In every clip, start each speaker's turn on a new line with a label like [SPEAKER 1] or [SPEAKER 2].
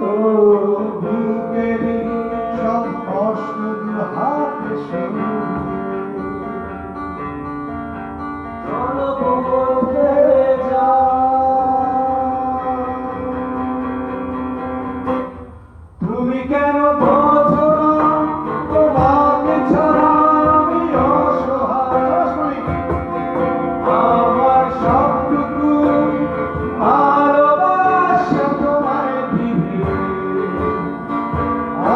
[SPEAKER 1] ও বুকের সব কষ্ট দু হাতে সরিয়ে চলো বলতে যা তুমি কেন বোঝো না তোমাকে ছাড়া আমি অসহায় আমার সবটুকু ভালোবাসা তোমায় দিবে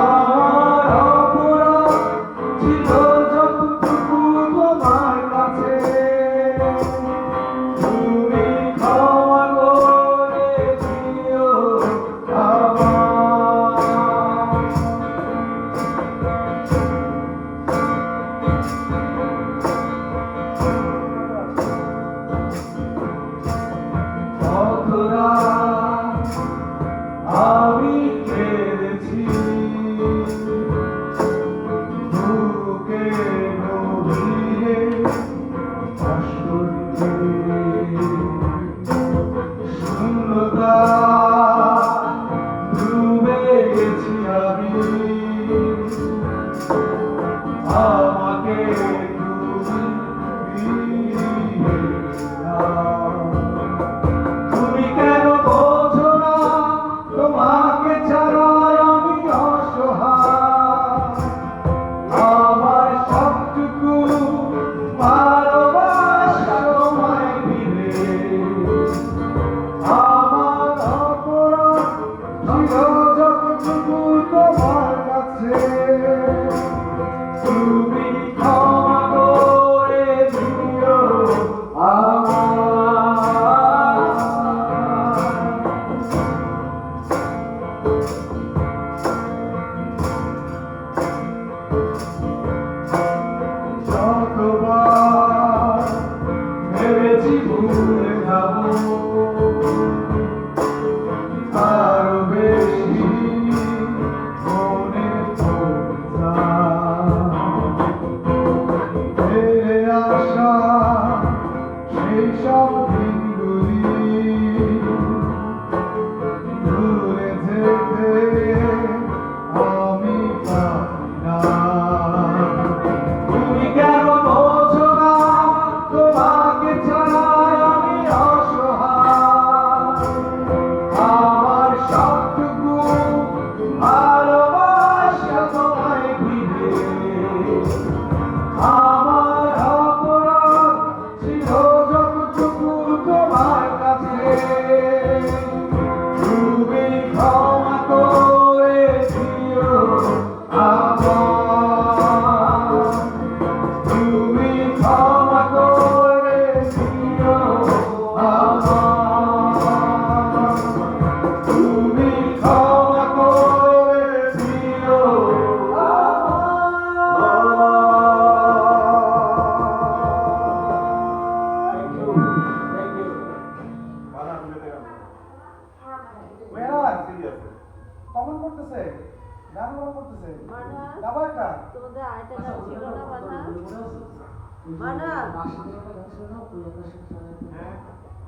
[SPEAKER 1] আমার অপরাধ ছিল যতটুকু তোমার কাছে তুমি ক্ষমা করে দিও আমি কেঁদেছি বুকে গভীরে কষ্ট দিয়ে শূন্যতা ডুবে গেছি আমি আমাকে তুমি ফিরিয়ে দাও তুমি কেন বোঝো না তোমাকে ছাড়া আমি অসহায় আমার সবটুকু ভালোবাসা তোমায় দিলে আমার অপরাধ ছিল যতটুকু তোমার কাছে তুমি ক্ষমা করে দিও যতবার ভেবেছি ভুলে যাব আরো বেশি মনে ফিরে আসা সেই সব দিনগুলি ভুলে যেতে আমি পারি না তুমি কেন বোঝো না তোমাকে ছাড়া আমি অসহায় আমার সবটুকু ভালোবাসা তোমায় দিবে আমার অপরাধ ছিল যতটুকু তোমার কাছে তুমি ক্ষমা করে দিও তুমি ক্ষমা করে দিও তুমি ক্ষমা করে দিও কমন করতেছে গান গান করতেছে দাবাটা
[SPEAKER 2] তোমাদের আরেকটা গান ছিল না বাধা বাধা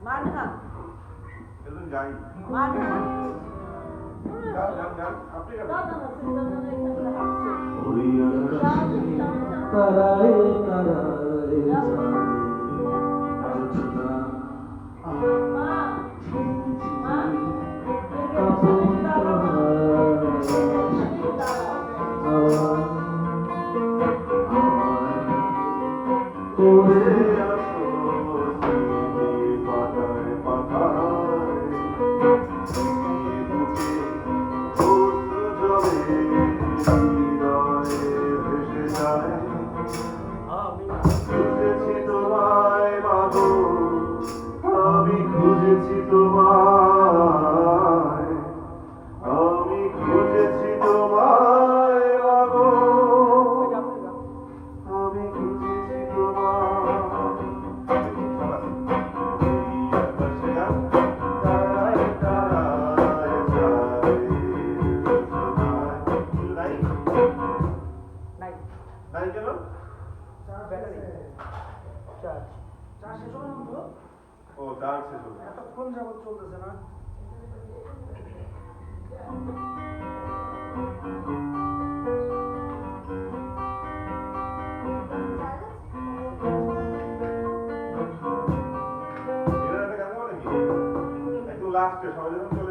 [SPEAKER 2] বাধা
[SPEAKER 3] এজন যাই
[SPEAKER 2] বাধা
[SPEAKER 3] গান আপনি গান
[SPEAKER 1] তারায় তারায়
[SPEAKER 3] আমি খুঁজেছি তোমায় আমি খুঁজেছি তোমায় মাগো আমি খুঁজেছি তোমায় তারায় তারায় যায় নাই কেন
[SPEAKER 1] চার শেষ হলো না তো?
[SPEAKER 3] ও চার শেষ হলো
[SPEAKER 1] এতক্ষণ যাবত চলতেছে না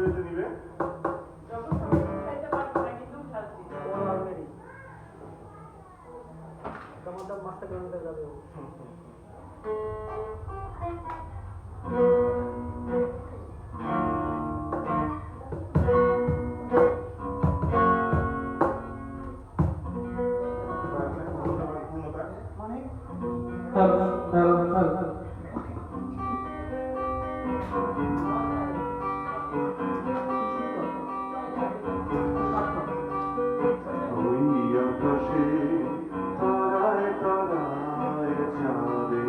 [SPEAKER 3] যেতে দিবে
[SPEAKER 2] তোমাদের মাস্টার গ্রাউন্ডে যাবে ও।
[SPEAKER 3] পূর্ণতা
[SPEAKER 1] মানে
[SPEAKER 3] ওই আকাশে তারায় তারায় চাঁদে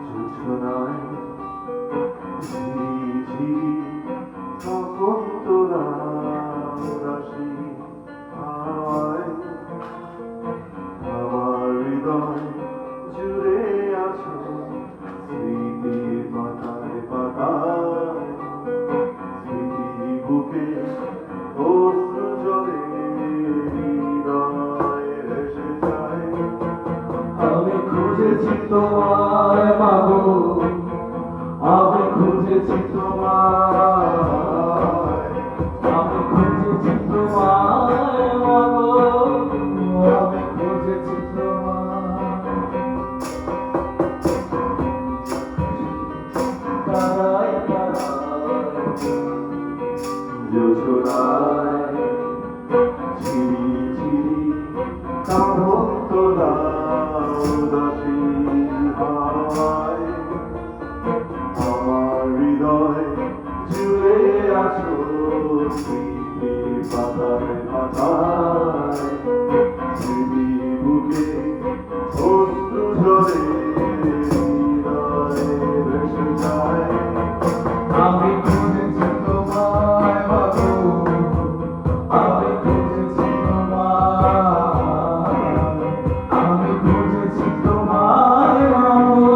[SPEAKER 3] জোছনায় ঝিরি ঝিরি তখন তোরা রাশি হাওয়ায় আমার হৃদয় জুড়ে আছো স্মৃতির পাতায় পাতায় স্মৃতি বুকে অশ্রু জলে হৃদয় ভেসে যায়
[SPEAKER 1] আমি খুঁজেছি তোমায় মাগো, আমি খুঁজেছি তোমায়, আমি খুঁজেছি তোমায় মাগো, আমি খুঁজেছি তোমায়। তারাই তারাই
[SPEAKER 3] জোছনায় ঝিরি ঝিরি কাঁধন তোলা উদাসী হাওয়ায় আমার হৃদয় জুড়ে আছো স্মৃতির পাতায় পাতায় স্মৃতি বুকে অশ্রু ঝরে হৃদয় ভেসে যায়
[SPEAKER 1] আমি খুঁজেছি তোমায় মাগো, আমি খুঁজেছি তোমায়, আমি খুঁজেছি তোমায় মাগো,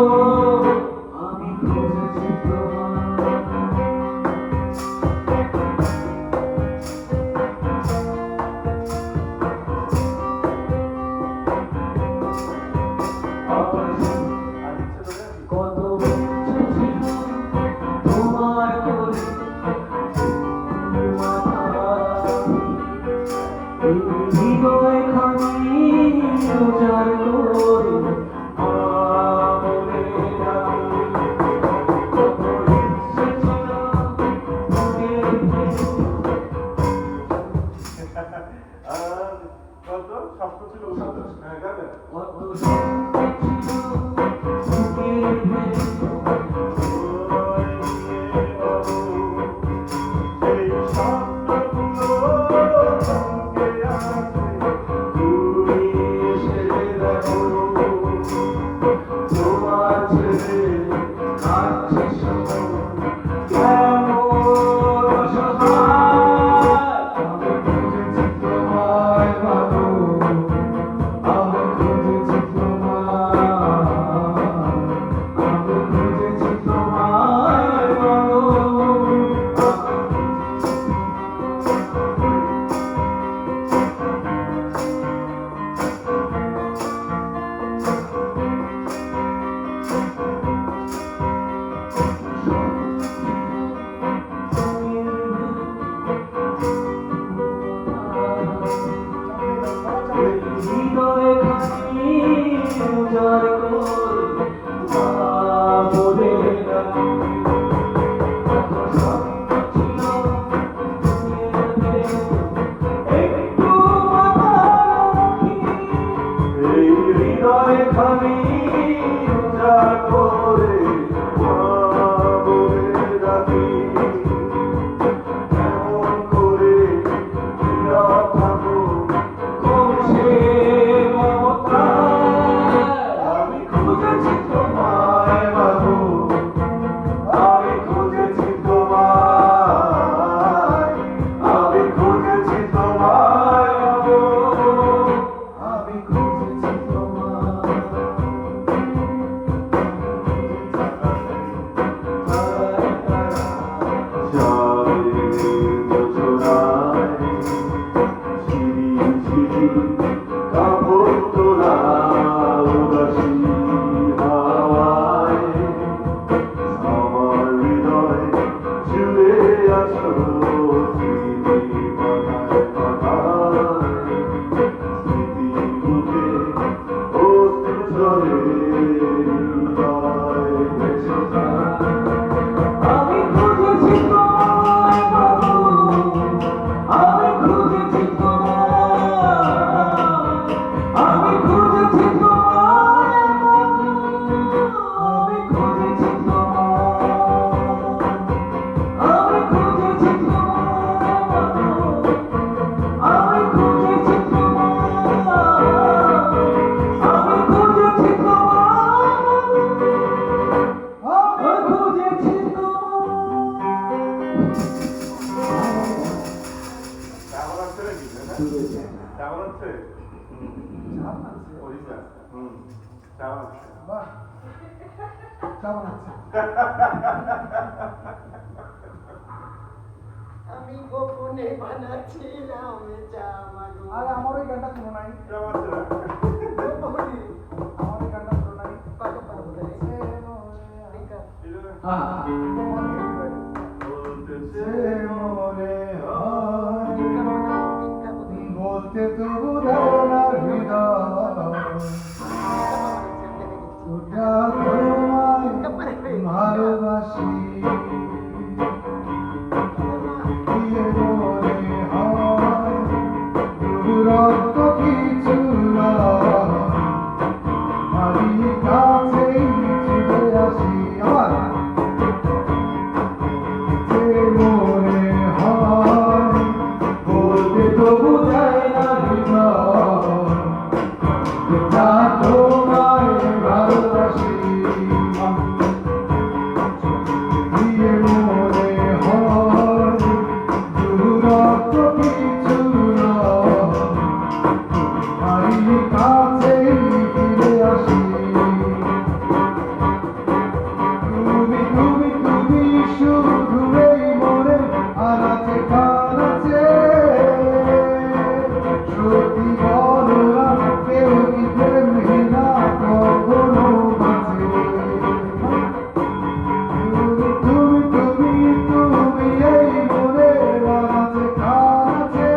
[SPEAKER 1] আমি খুঁজেছি তোমায়। কত ইচ্ছে ছিল তোমার কোলে এই হৃদয় খানি উজাড় করে আমরে ডাকে। কত ইচ্ছে ছিল বুকের ভেতর
[SPEAKER 3] আর কত সপ্ত ছিল হ্যাঁ গাবে
[SPEAKER 1] কত স্বপ্ন ছিল বুকের ভেতর
[SPEAKER 3] এই স্বপ্নগুলো সঙ্গে আছে
[SPEAKER 1] তুমি এসে দেখো তোমার ছেলে কাছে সময় কেমন অসহায়। আমি খুঁজেছি তোমায় মাগো, আমি খুঁজেছি তোমায়, দূরে যায় না।
[SPEAKER 3] চা বানাচ্ছে?
[SPEAKER 4] চা বানাচ্ছে?
[SPEAKER 3] ওই চা। চা বানাচ্ছে।
[SPEAKER 4] বাহ, চা বানাচ্ছে।
[SPEAKER 5] আমি গোপনে বানাচ্ছিলাম চা মাগো।
[SPEAKER 4] আরে আমার ওই গানটা শোনো নাই,
[SPEAKER 3] চা বানাচ্ছে না?
[SPEAKER 5] গোপনে
[SPEAKER 4] আমার ওই গানটা শোনো নাই।
[SPEAKER 5] পাকা পাকা বলে।
[SPEAKER 3] এই জন্য
[SPEAKER 1] আহা,
[SPEAKER 3] বলতেছে
[SPEAKER 4] মনে হয়
[SPEAKER 5] ভিক্ষা বলে।
[SPEAKER 4] বলতে তো বোঝার হৃদয় ওটা তোমায় ভালোবাসি দিয়ে মনে হয় দূরত্ব কিছু নয় আমি কাছেই ছুটে আসি আমার যে মনে হয় বলতে তো বোঝায় না হৃদয় ওটা তোমায় ভালোবাসি দিয়ে মনে হয় দূরত্ব কিছু নয় আমি কাছেই ফিরে আসি তুমি তুমি তুমি শুধু এই মনে আনাচে কানাচে সত্যি বলো না কেউ কি প্রেমহীনা কখনো বাঁচে তুমি তুমি তুমি এই মনে আনাচে কানাচে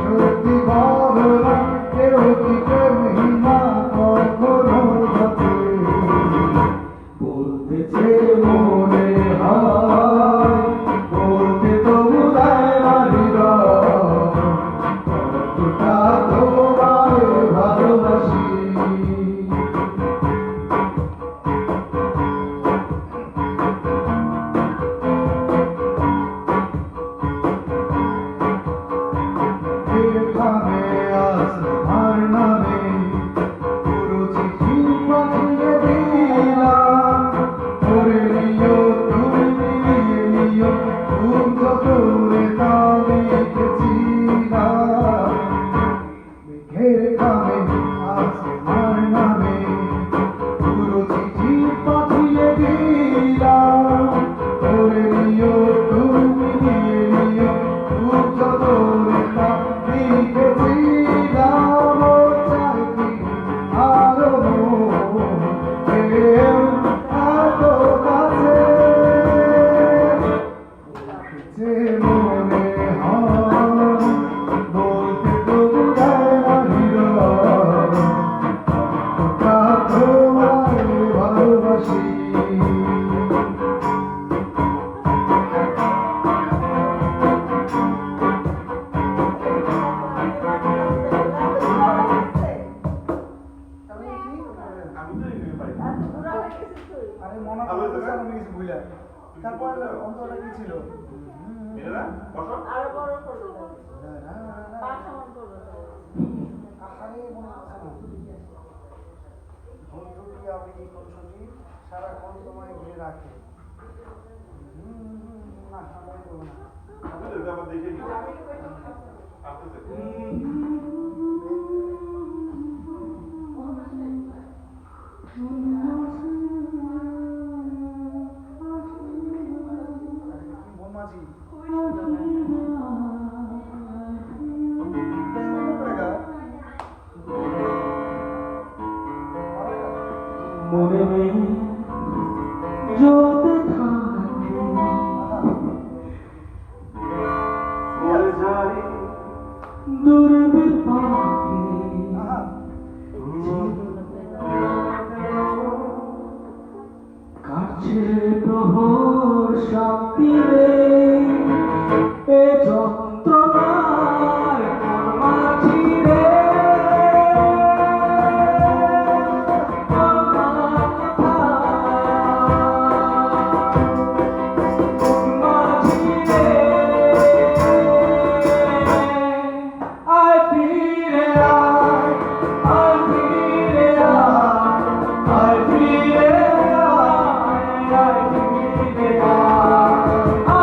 [SPEAKER 4] সত্যি বলো না কেউ কি প্রেমহীনা কখনো বাঁচে বলতেছে মনে হয় বলতে তো বোঝায় না হৃদয় কতটা তোমায় ভালোবাসি এখানে আসমার নামে পুরো চিঠি পাঠিয়ে দিলাম করে নিও তুমি নিয়ে নিও ঘুম চতুরে তা লিখেছিলাম মেঘের খামে আসমার নামে পুরো চিঠি পাঠিয়ে দিলাম করে নিও তুমি নিয়ে নিও ঘুম চতুরে তা লিখেছিলাম ও চাইছি আরো কেউ এত কাছে যে মনে হয় বলতে তো বোঝায় না হৃদয় ওটা তোমায় ভালোবাসি
[SPEAKER 3] আমি তো এই পাই।
[SPEAKER 4] আরে মনে করতে আমি কিছু ভুলে তারপর অন্তরটা কি ছিল
[SPEAKER 3] মিলে না? বসো।
[SPEAKER 2] আরো বড় করবে পাঁচ সমান করবে
[SPEAKER 4] আরে মনে করছে না বন্ধুটি আমি কঞ্চটি সারাক্ষণ তোমায় ঘিরে রাখে না আমি দেবো না
[SPEAKER 3] আমি তো এটা আবার দেখে নিই। আসতেছে।
[SPEAKER 4] বোমাজি
[SPEAKER 2] খুবই সুন্দর গান।
[SPEAKER 1] মনে নেই যদি থাকে
[SPEAKER 3] বলে যাই
[SPEAKER 1] দূরবীর পাখি কাছে প্রহর শান্তি নেই এ যন্ত্রণার মাঝি রে I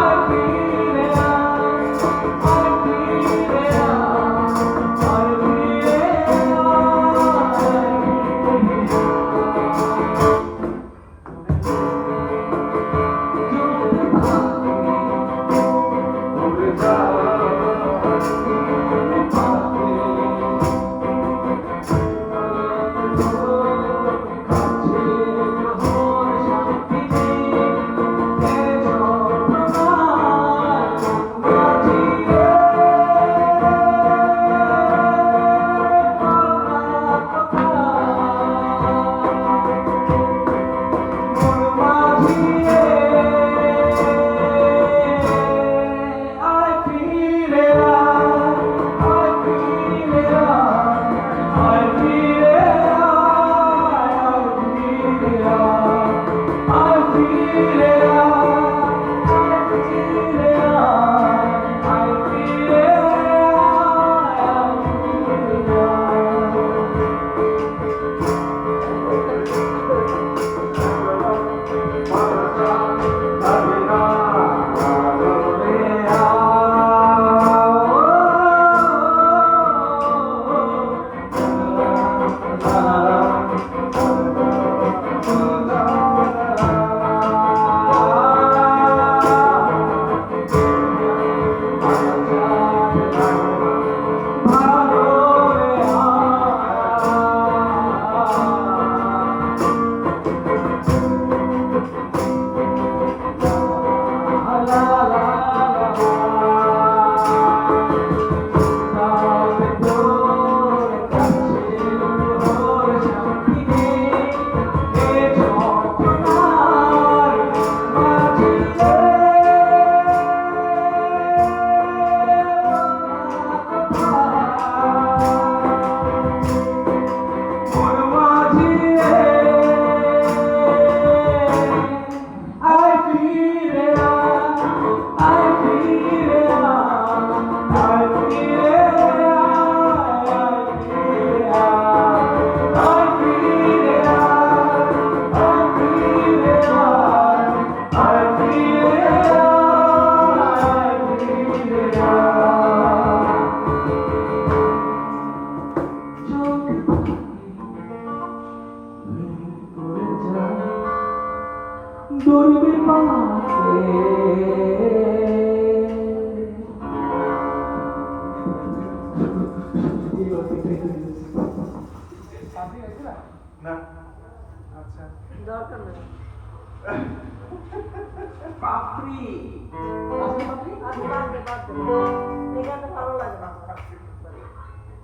[SPEAKER 2] এখানে ভালো লাগে না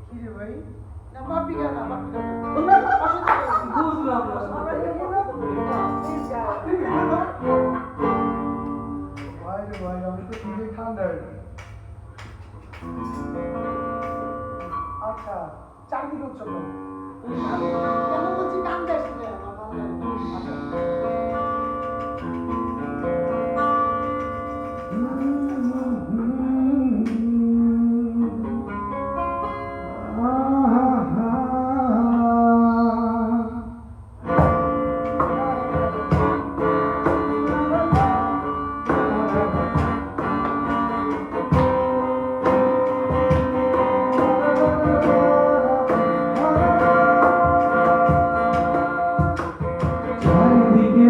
[SPEAKER 4] কি রে ভাই
[SPEAKER 5] না বাপি কেন বাপি কেন
[SPEAKER 1] বুঝলাম না।
[SPEAKER 4] ভাই রে ভাই আমি তো নিজে ঠান্ডা হয়ে গেছি। আচ্ছা চাকরি করছো তো
[SPEAKER 5] কেন বলছি কান দেশ না আমার ভালো লাগে না।
[SPEAKER 1] চারিদিকে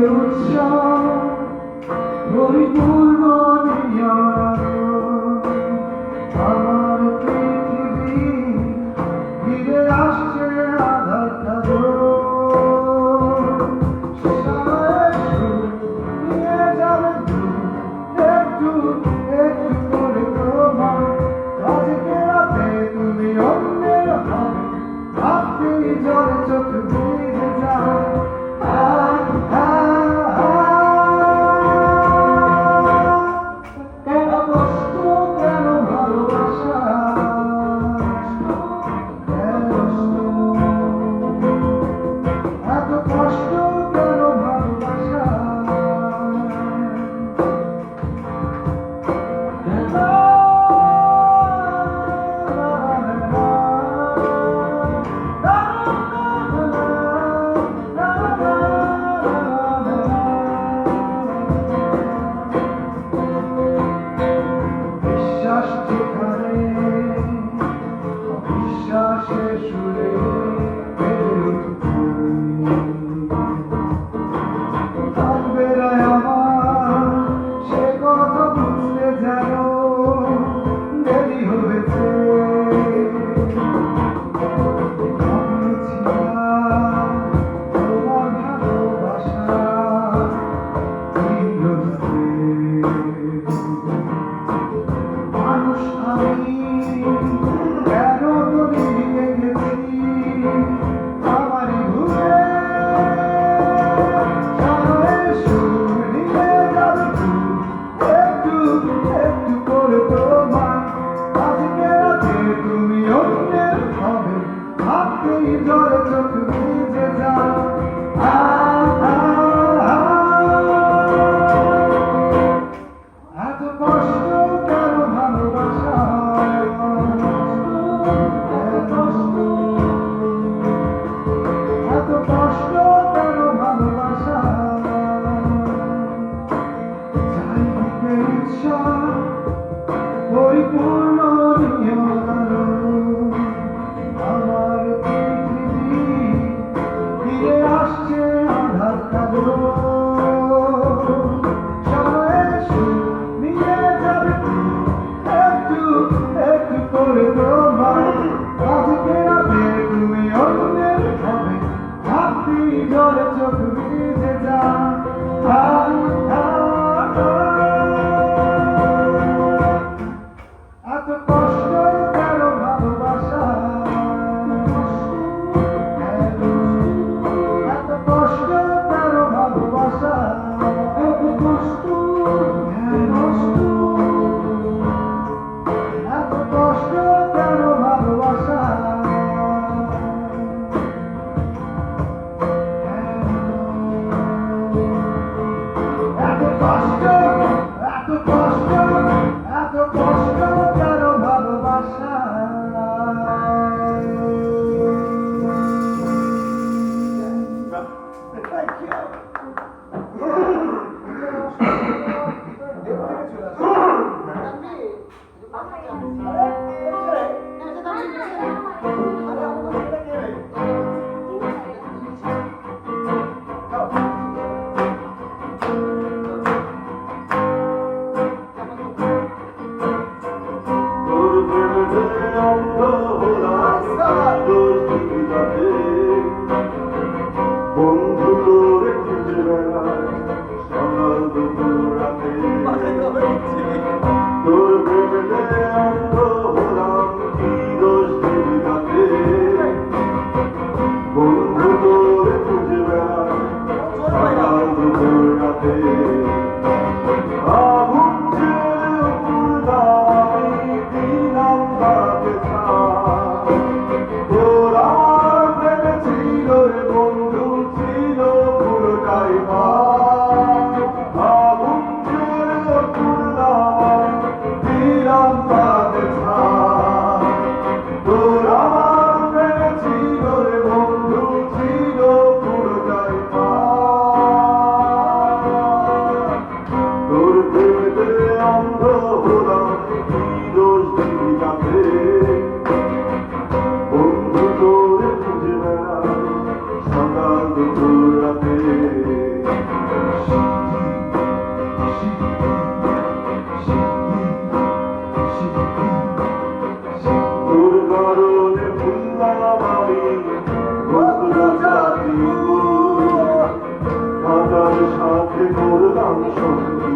[SPEAKER 3] সঙ্গী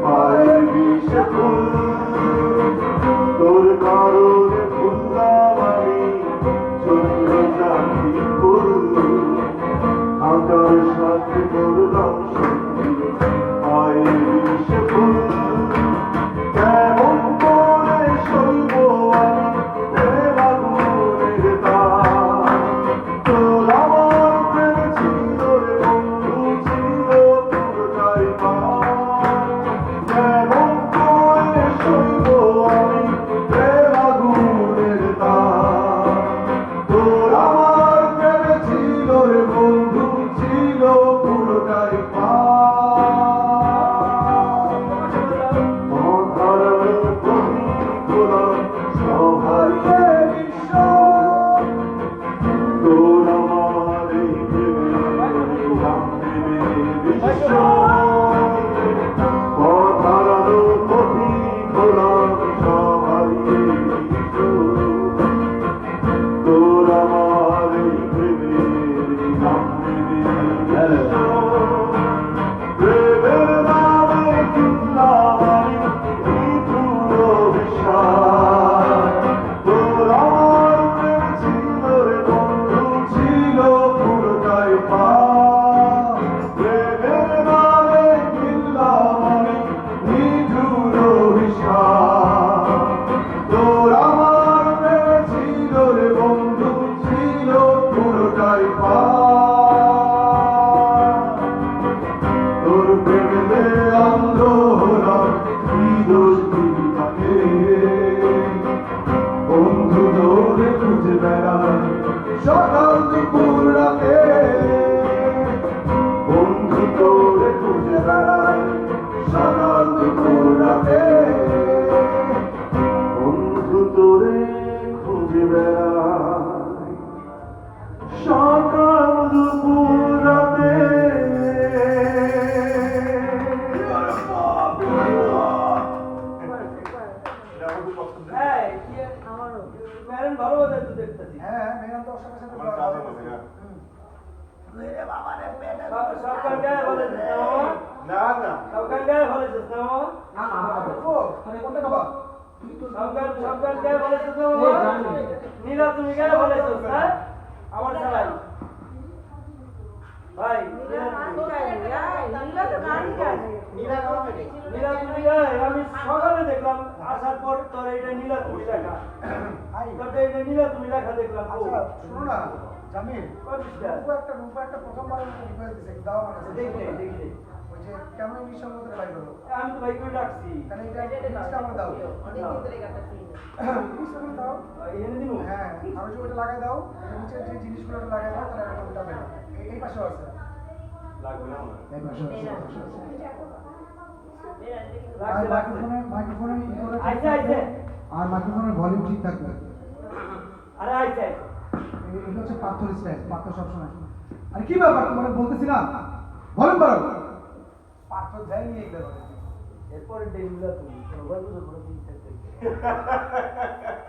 [SPEAKER 3] পায়ের বিষে ফুল তোর কারণে ফুললাম আমি চন্দ্র চাঁদি ফুল আকার সাথে করলাম সঙ্গী পায়ের বিষে ফুল কেমন করে সইব আমি প্রেম আগুনের তাপ তোর আমার প্রেম ছিল রে বন্ধু ছিল পুরোটাই পাপ কেমন করে সইব আমি প্রেম আগুনের তাপ তোর আমার প্রেম ছিল রে বন্ধু ছিল পুরোটাই পাপ প্রেমের নামে কিনলাম আমি পুরো বিশ্বাস তোর আমার প্রেম ছিল রে বন্ধু ছিল পুরোটাই পাপ প্রেমের নামে কিনলাম আমি পুরো বিশ্বাস তোর আমার প্রেম ছিল রে বন্ধু ছিল পুরোটাই পাপ তোর প্রেমে অন্ধ হলাম কি দোষ দিবি তাকে বন্ধু তোরে খুঁজে বেড়াই সকাল দুপুর রাতে বন্ধু তোরে খুঁজে বেড়াই সকাল দুপুর রাতে বন্ধু তোরে খুঁজে বেড়াই সকাল দুপুর রাতে
[SPEAKER 1] এই, কি
[SPEAKER 2] আমারও
[SPEAKER 1] প্যারেন্ট ভালো বাজায় তো দেখতেছি।
[SPEAKER 4] হ্যাঁ মেয়েরা তো ওর সাথে সাথে
[SPEAKER 3] আমার চাচা বলে, হ্যাঁ।
[SPEAKER 1] সবকার গায়ে বলেছিস না মামা?
[SPEAKER 3] না না
[SPEAKER 1] সবকার গায়ে বলেছিস না মামা?
[SPEAKER 4] ও কোনটা খাবা
[SPEAKER 1] সবকার গায়ে বলেছিস না মামা? নীলা তুমি গায়ে বলেছিস, হ্যাঁ? আমার ছাড়াই। ভাই, নীলা তুমি গায়ে, আমি সকালে দেখলাম আসার পর তোর এইটা নীলা তুমি লেখা। তোর এইটা নীলা তুমি লেখা দেখলাম।
[SPEAKER 4] আচ্ছা শুনো না জামিল
[SPEAKER 1] কবিতা।
[SPEAKER 4] রূপা একটা প্রথমবার রিকোয়েস্ট দিছে দাও আমার কাছে
[SPEAKER 1] দেখলে, দেখলে।
[SPEAKER 4] ওই যে কেমন ইংলিশের মধ্যে লাইক হলো
[SPEAKER 1] আমি তো ভাই করে ডাকছি।
[SPEAKER 4] তাহলে এটা ইংলিশটা আমার দাও ইংলিশটা আমার দাও
[SPEAKER 1] এনে দিব?
[SPEAKER 4] হ্যাঁ আর যে ওটা লাগাই দাও নিচে যে জিনিসগুলো ওটা লাগাই দাও তাহলে এটা উল্টাবে না এই পাশেও আছে
[SPEAKER 3] লাগবে না আমার
[SPEAKER 4] এই পাশে আছে আর
[SPEAKER 1] রাখছে, রাখছে।
[SPEAKER 4] মাইক্রোফোনে ই করে
[SPEAKER 1] আইছে, আইছে।
[SPEAKER 4] আর মাইক্রোফোনের ভলিউম ঠিক থাকবে
[SPEAKER 1] আরে আইছে, আইছে।
[SPEAKER 4] এটা হচ্ছে পাথর স্টাইল পাথর সবসময় আরে কি ব্যাপার তোমাকে বলতেছি না ভলিউম বাড়াও পাথর যাই নিয়ে গেল
[SPEAKER 1] এরপরে ডেইলা তুমি মোবাইল তো পুরো দিন থাকতে।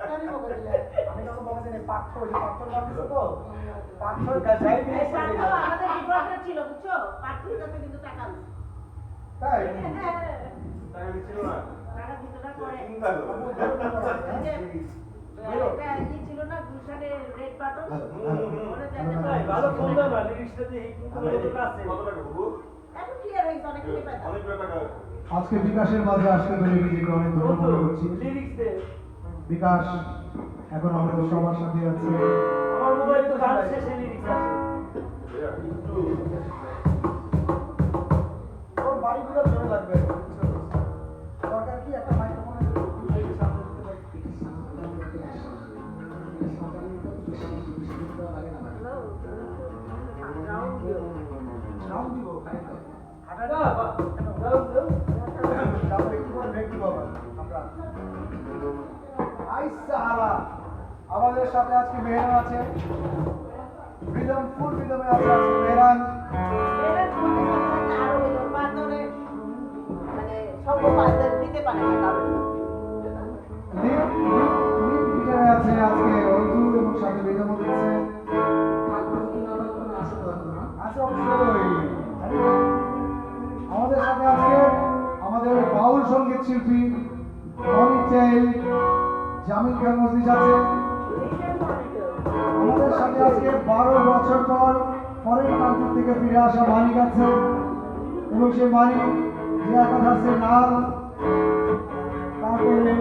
[SPEAKER 5] কেন বকে দিলে?
[SPEAKER 4] আমি যখন বলছি না পাথর ওই পাথর বানিয়েছো তো পাথর
[SPEAKER 1] যাই
[SPEAKER 5] এই
[SPEAKER 1] নিয়ে
[SPEAKER 5] পাথর আমাদের ডিপার্টমেন্ট ছিল বুঝছো? পাথরের কাছে কিন্তু টাকা নেই।
[SPEAKER 4] তাই
[SPEAKER 3] টাকা দিচ্ছিল না
[SPEAKER 5] টাকা দিত না পরে।
[SPEAKER 3] চিন্তা করো
[SPEAKER 5] ওই যে, একটা ই ছিল না গুলশানের রেড বাটন ওটা যাতে
[SPEAKER 1] ভাই ভালো ফোন দাও না লিরিক্সটা দেখি কিন্তু মনে তো কাছে।
[SPEAKER 3] কত টাকা বাবু
[SPEAKER 5] এখন ক্লিয়ার হয়েছে অনেক কিছু পাইতাম।
[SPEAKER 3] অনেক টাকা
[SPEAKER 4] আজকে বিকাশের মাঝে আসতে পেরে নিজেকে অনেক ধন্য মনে করছি
[SPEAKER 1] লিরিক্স দে।
[SPEAKER 4] বিকাশ এখন আমাদের সবার সাথে আছে
[SPEAKER 1] আমার মোবাইল তো গান শেষে লিরিক্স আছে।
[SPEAKER 4] তোর বাড়িগুলো জোরে লাগবে দরকার কি একটা মাইক্রোফোনের সাউন্ড দিব হাঁটা
[SPEAKER 1] না, বা- দাও, দাও।
[SPEAKER 4] যাবো একটু পরে ব্রেক দিব আবার আমরা আইসালা আমাদের সাথে আজকে মেহরান আছে রিদম ফুল রিদমে আছে আজকে মেহরান
[SPEAKER 5] এরা বলতে চাচ্ছে আরো হলো বান্দরে মানে সব বাজার দিতে পারে না কারণ
[SPEAKER 4] লিড গিটারে আছে আজকে অর্জু এবং সাথে রিদমও দিচ্ছে আছে অবশ্যই আমাদের সাথে আজকে সঙ্গীত শিল্পী অনিক চাইল, জামিল খান মজলিস আছে আমাদের সাথে। আজকে 12 বছর পর ফরেন কান্ট্রি থেকে ফিরে আসা মানিক আছে, এবং সেই মানিক যে একাধার সে নাল, তারপরে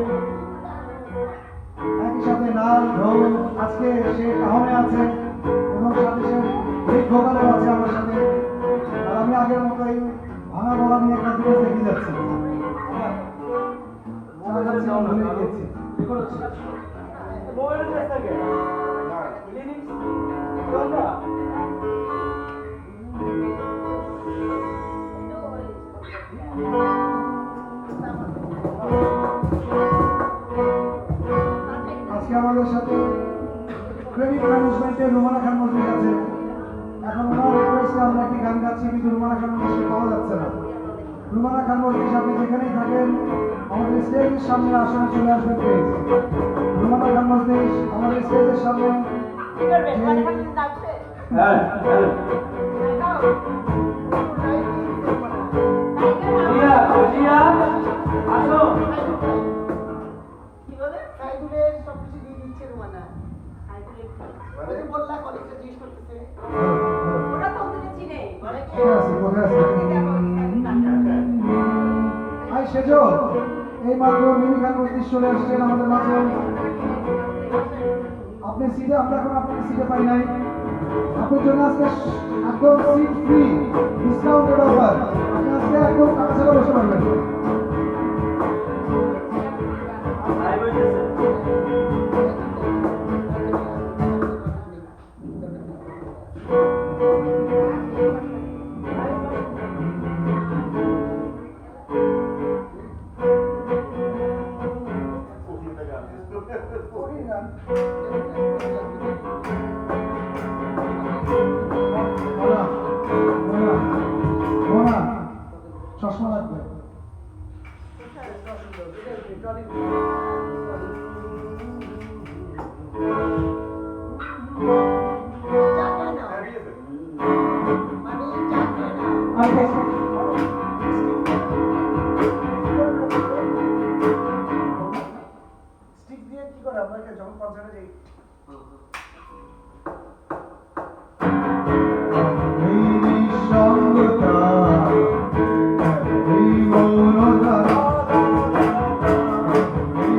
[SPEAKER 4] একই সাথে নাল ঢোল, আজকে সে কাহনে আছে এবং সাথে সে এই ভোকালেও আছে আমার সাথে। আর আমি আগের মতোই ভাঙা গলা নিয়ে একটা দিকে দেখে যাচ্ছি। ভুলে গিয়েছি।
[SPEAKER 1] মোবাইলের কাছে থাকে লিরিক্স কোনটা
[SPEAKER 4] আজকে আমাদের সাথে ক্রেডিট ম্যানেজমেন্টের রুমানা খান মজলিস আছে। এখন ওনার রিকোয়েস্টে আমরা একটি গান গাচ্ছি, কিন্তু রুমানা খান মজলিসকে পাওয়া যাচ্ছে না। রুমানা খান মজলিস, আপনি যেখানেই থাকেন আমাদের স্টেজের সামনে আসনে চলে আসবেন প্লিজ। রুমানা খান মজলিস আমাদের স্টেজের সামনে।
[SPEAKER 5] কি করবে মানে খালি নাচবে
[SPEAKER 1] হ্যাঁ হ্যাঁ জিয়া জিয়া আসো
[SPEAKER 5] কি বলে সাইদুলের সবকিছু দিয়ে দিচ্ছে রুমানা সাইদুলের ওই বললা কলেজে জিজ্ঞেস করতেছে ওরা তো ওদের চিনে বলে কি
[SPEAKER 4] কোথায় আছে, কোথায় আছে? হাই সেজো, এই মাত্র মিমি খান মজলিস চলে আসছেন আমাদের মাঝে। আপনি সিটে, আমরা এখন আপনাকে সিটে পাই নাই। আপনার জন্য আজকে একদম সিট ফ্রি, ডিসকাউন্টেড অফার। আপনি আজকে একদম টাকা ছাড়া বসে পারবেন।
[SPEAKER 1] আই বলতেছে
[SPEAKER 4] মোনা, মোনা, মোনা, চশমা লাগবে।
[SPEAKER 5] চাকে না মানে চাকে না
[SPEAKER 4] স্টিক দিয়ে কি করে আপনাকে যখন কনসার্টে যাই? এই নিঃসঙ্গতা, এই মৌনতা, এই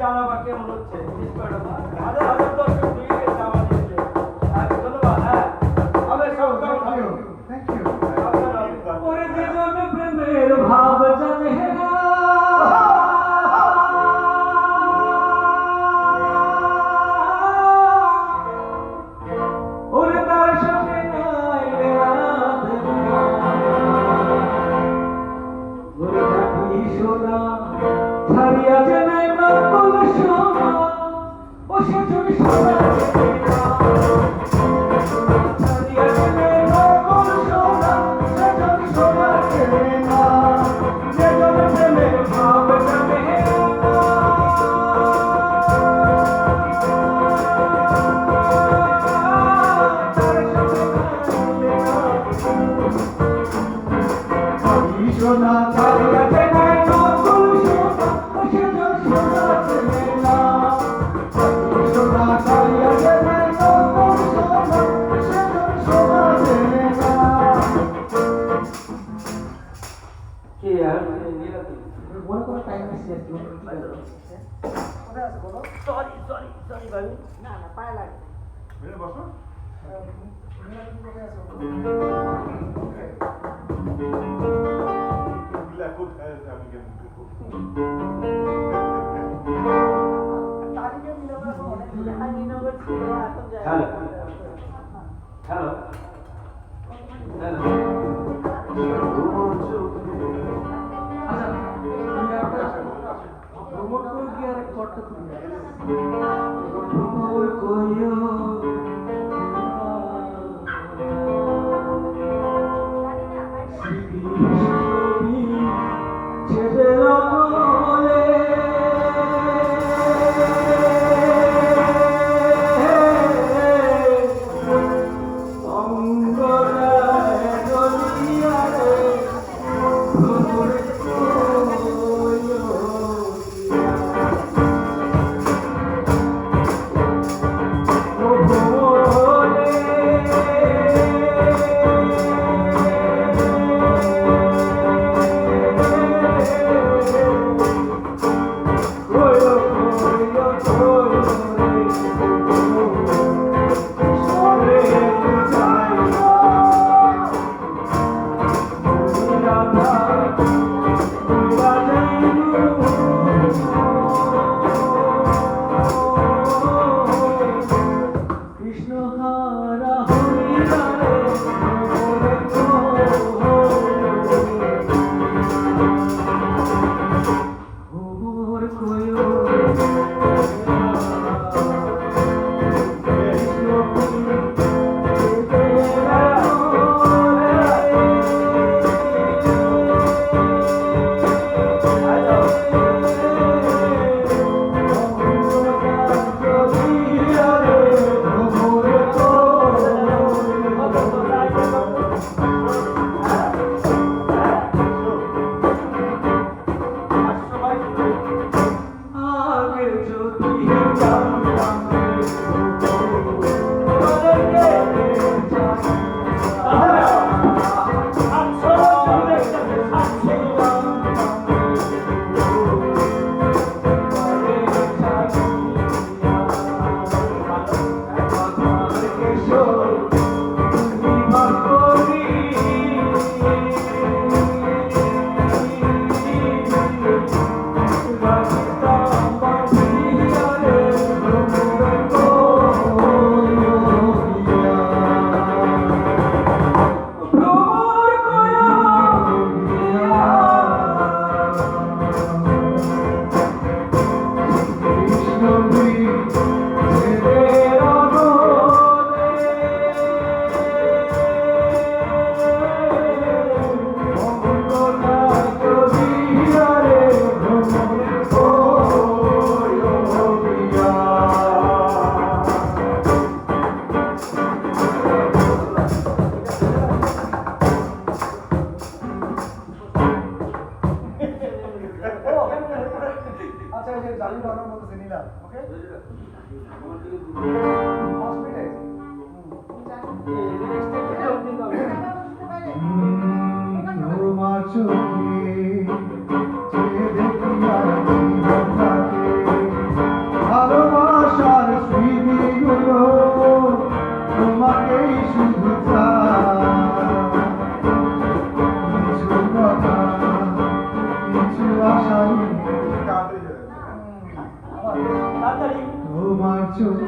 [SPEAKER 1] জানাবা কেমন হচ্ছে হাজার হাজার দর্শক ঢুকে গেছে আমাদের দিকে। ধন্যবাদ। হ্যাঁ আমি সব
[SPEAKER 4] থ্যাংক ইউ
[SPEAKER 2] ওরে জীবন প্রেমের ভাব জানে না ওরে তার সাথে নাই রাত ওরে থাকি সোনা ছাড়িয়া যে নাই নকল সোনা ও সে যদি সোনা ছাড়িয়া যে নাই নকল সোনা সে যদি সোনা কেনে না যে জনে প্রেমের ভাব জানে
[SPEAKER 4] সোনা
[SPEAKER 2] ছাড়িয়া যে নাই নকল সোনা ও সে যদি সোনা কেনে না
[SPEAKER 4] সোনা ছাড়িয়া যে নাই নকল সোনা সে যদি সোনা চেনে না।
[SPEAKER 1] কি আর নীলাদ্রি
[SPEAKER 2] মনে করো টাইম আছে
[SPEAKER 4] কোথায় আছে বলো?
[SPEAKER 1] সরি ভাই
[SPEAKER 5] না না পায়ে লাগবে
[SPEAKER 3] মেরে বসো।
[SPEAKER 4] নীলাদ্রি কোথায় আছে বলো?
[SPEAKER 3] বিলা কোথায় আছে আমি কেমন করবো?
[SPEAKER 4] তারিখে মিলাবো এখন অনেক দূরে।
[SPEAKER 5] আইনগর ছিল এখন যায়
[SPEAKER 1] হ্যালো হ্যালো হ্যালো
[SPEAKER 2] প্রমোট করে কি আর করতে তুমি প্রমোট কইও ছেড়ে রাখলে অঙ্গরায় দলিয়ারে প্রমোট কইও কৃষ্ণ হারা হরিয়ারে ভোর কয়ো আগে যদি জানতাম
[SPEAKER 4] আচ্ছা এই যে জালি বানানো বলতেছে নিলাম ওকে হসপিটাল তোমার চোখে চেয়ে দেখি আর জীবনটাকে
[SPEAKER 1] তাড়াতাড়ি
[SPEAKER 4] তোমার চোখে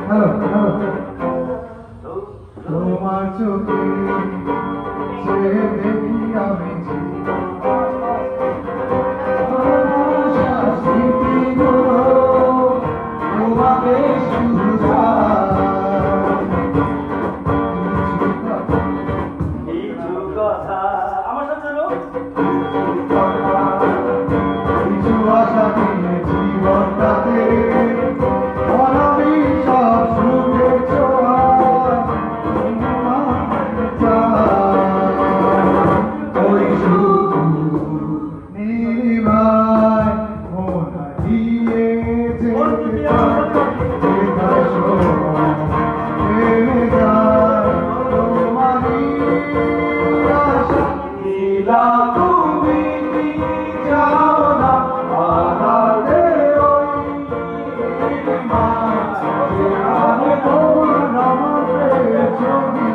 [SPEAKER 4] হ্যালো হ্যালো তোমার চোখে যে দেখি আমি তোমাকে শুধু
[SPEAKER 1] কিছু কথা আমার সাথে চলো
[SPEAKER 4] কিছু আশা নিয়ে জীবনটাতে অনাবি সব সুখে ছোঁয়া ওই শুধু নীলিমায় মন হারিয়ে যেতে চায় যেথায় সময় থেমে যায় তোমারই আশা নীলা তুমি কি যাও না আড়ালে ওই নীলিমায় যেখানে তোমার আমাদের ছবি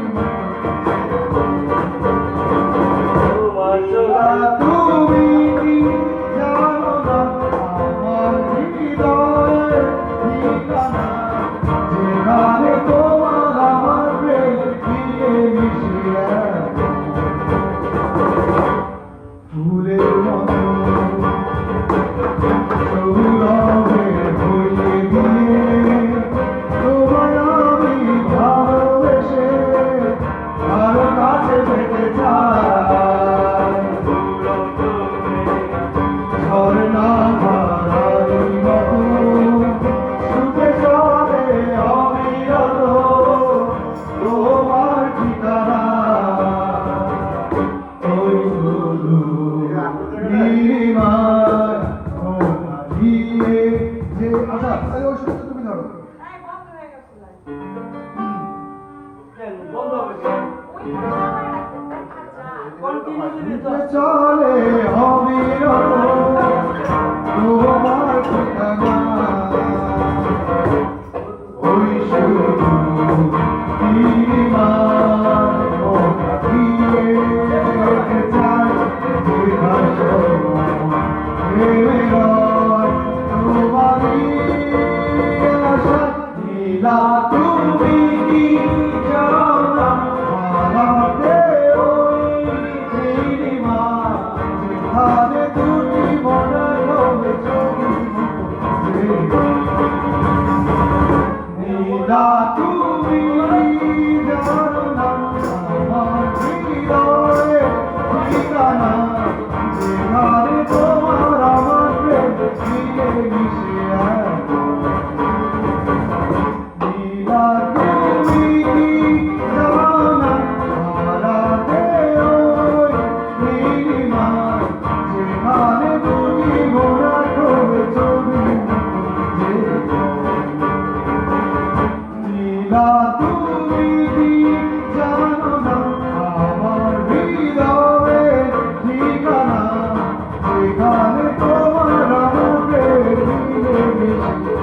[SPEAKER 1] তোমার চোখ
[SPEAKER 4] তুমি কি জানো না আমার হৃদয়ে ঠিকানা যেখানে তোমার আমার প্রেম দিয়ে মিশিয়ে ফুলের মতো সৌরভে ভরিয়ে দিয়ে তোমায় আমি ভালোবেসে আরো কাছে পেতে চাই ঝর্ণা ধারার মতো সুখে চলে অবিরত তোমার ঠিকানা ওই শুধু নীলিমায় মন হারিয়ে যে আচ্ছা এই ওষুধটা তুমি ধরো
[SPEAKER 5] এই বন্ধ হয়ে গেছে না।
[SPEAKER 1] কেন বন্ধ হবে কেন কন্টিনিউ দিবি তো
[SPEAKER 4] চলে অবিরত তোমার ঠিকানা ওই শুধু নীলিমায় মন হারিয়ে যেতে চায় যেখানে সময় থেমে রয় তোমারই আশা নীলা তুমি কি যাও না হারাতে ওই নীলিমায় যেখানে দুটি মনের হবে ছবি নীলা তুমি জানো না আমার হৃদয়ে ঠিকানা যেখানে তোমার আমার প্রেম মিলে মিশিয়ে নীলা তুমি জানো না হারাতে ওই নীলিমায় যেখানে দুটি মনের হবে ছবি নীলা তুমি কি জানো না আমার হৃদয়ে ঠিকানা যেখানে তোমার আমাকে মিলে মিশিয়ে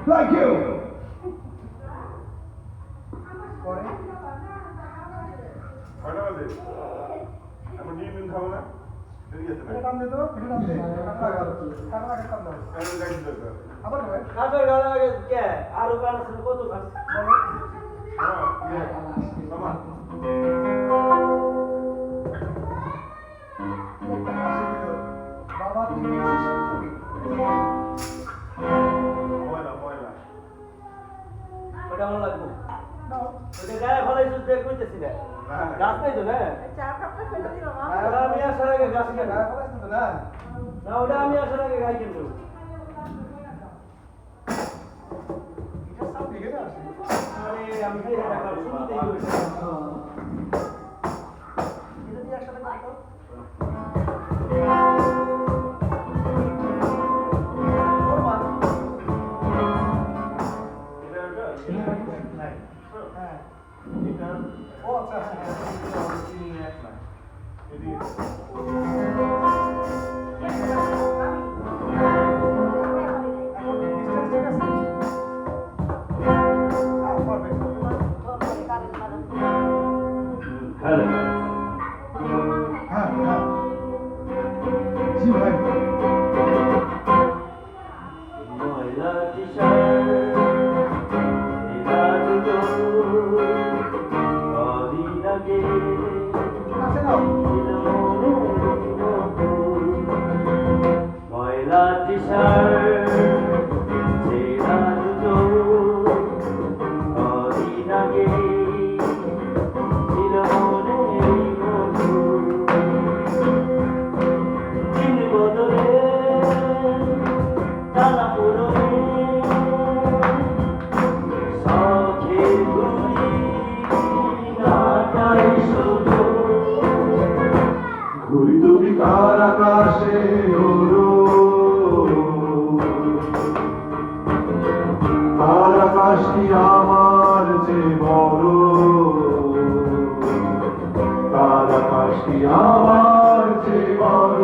[SPEAKER 4] Thank you.
[SPEAKER 3] কয়টা বাজে? এখন নীল খাবো না? দেরি আছে না?
[SPEAKER 4] টান দে তো, এটা টান দে। কাটা লাগে টান দাও।
[SPEAKER 3] কেন গাড়ি দরকার?
[SPEAKER 4] আবার কবে?
[SPEAKER 1] কাজের গালা কে আরো গালা শুনে কত কাজ
[SPEAKER 3] হ্যাঁ, ইয়ে, মামা।
[SPEAKER 4] বাবা তুমি
[SPEAKER 3] ময়লা, ময়লা।
[SPEAKER 1] ওটা আমার লাগবে
[SPEAKER 4] নাও
[SPEAKER 1] ওটা গায়ে ফলাইছিস দেখ কইতেছি না
[SPEAKER 3] না, না।
[SPEAKER 1] গাছ নাই তো না
[SPEAKER 5] চা কাপটা ফেলে দিল মা।
[SPEAKER 1] ওটা আমি আসার আগে গাছ কেন
[SPEAKER 4] গায়ে ফেলাইছ তো না
[SPEAKER 1] না ওটা আমি আসার আগে গাছ কিনবো
[SPEAKER 4] এটা সব দিকে না আসে
[SPEAKER 1] আরে আমি যে টাকা শুনতেই কইছি
[SPEAKER 4] এটা দিয়ে একসাথে করো
[SPEAKER 3] এটা ওটা?
[SPEAKER 1] নাই
[SPEAKER 4] হ্যাঁ
[SPEAKER 3] এটা
[SPEAKER 4] ও আচ্ছা হ্যাঁ
[SPEAKER 3] চিনি এক না। এদিকে।
[SPEAKER 4] এখন ডিসটেন্স ঠিক আছে হ্যাঁ পারফেক্ট
[SPEAKER 2] আকাশে ওড়ো, তার আকাশটি আমার যে বড়, তার আকাশটি আমার যে বড়।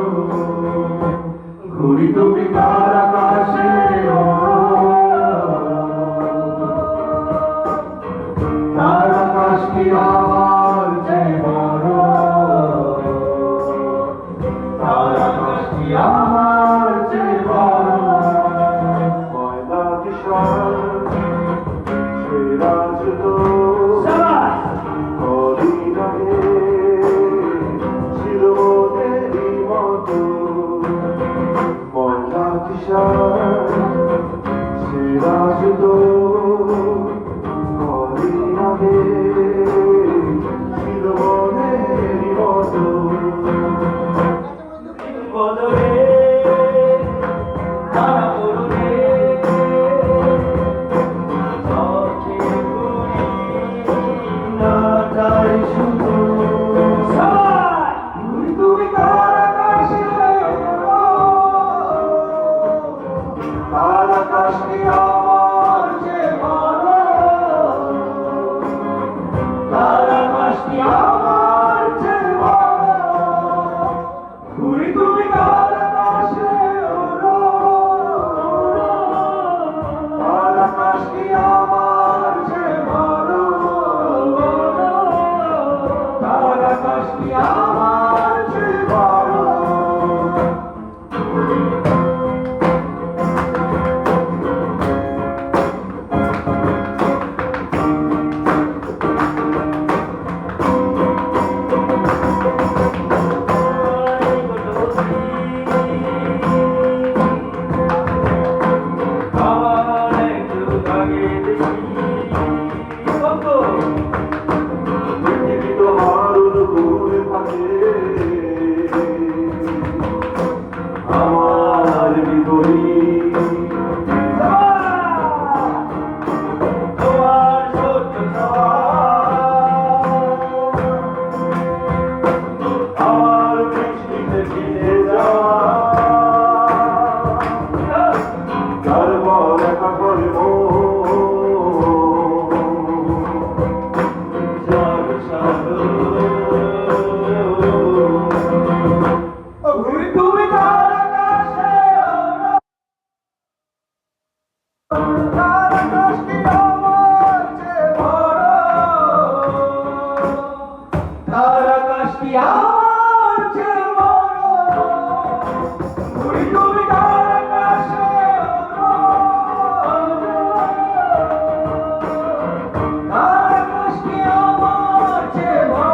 [SPEAKER 2] ঘুড়ি তুমি তার আকাশে ওড়ো, তার আকাশটি আমার যে বড়, তার আকাশটি আমার যে বড়। ময়না কিশোর সেরা জুতো কদিন আগে ছিল ওদেরই মতো। ময়না কিশোর সেরা জুতো কদিন আগে ছিল ওদেরই মতো।
[SPEAKER 1] বদলে তারা পড়লে চোখে ঘুরি না তাই শুধু
[SPEAKER 2] ঘুড়ি তুমি তার আকাশে ওড়ো, তার আকাশটি আমার যে বড়, তার আকাশটি আমার যে বড়। ঘুড়ি তুমি তার আকাশে ওড়ো, তার আকাশটি আমার যে বড়, তার আকাশটি আমার যে বড়।
[SPEAKER 3] পৃথিবী তোমার অনুকূলে থাকে, আমার বিপরীত।
[SPEAKER 1] তোমার ছোট্ট
[SPEAKER 3] আমার বৃষ্টিতে ভিজে যাওয়া, তারপর একা করে
[SPEAKER 2] ঘুড়ি তুমি তার আকাশে ওড়ো, তার আকাশটি আমার যে বড়, তার আকাশটি আমার যে বড়। ঘুড়ি তুমি তার আকাশে ওড়ো, তার আকাশটি আমার যে বড়,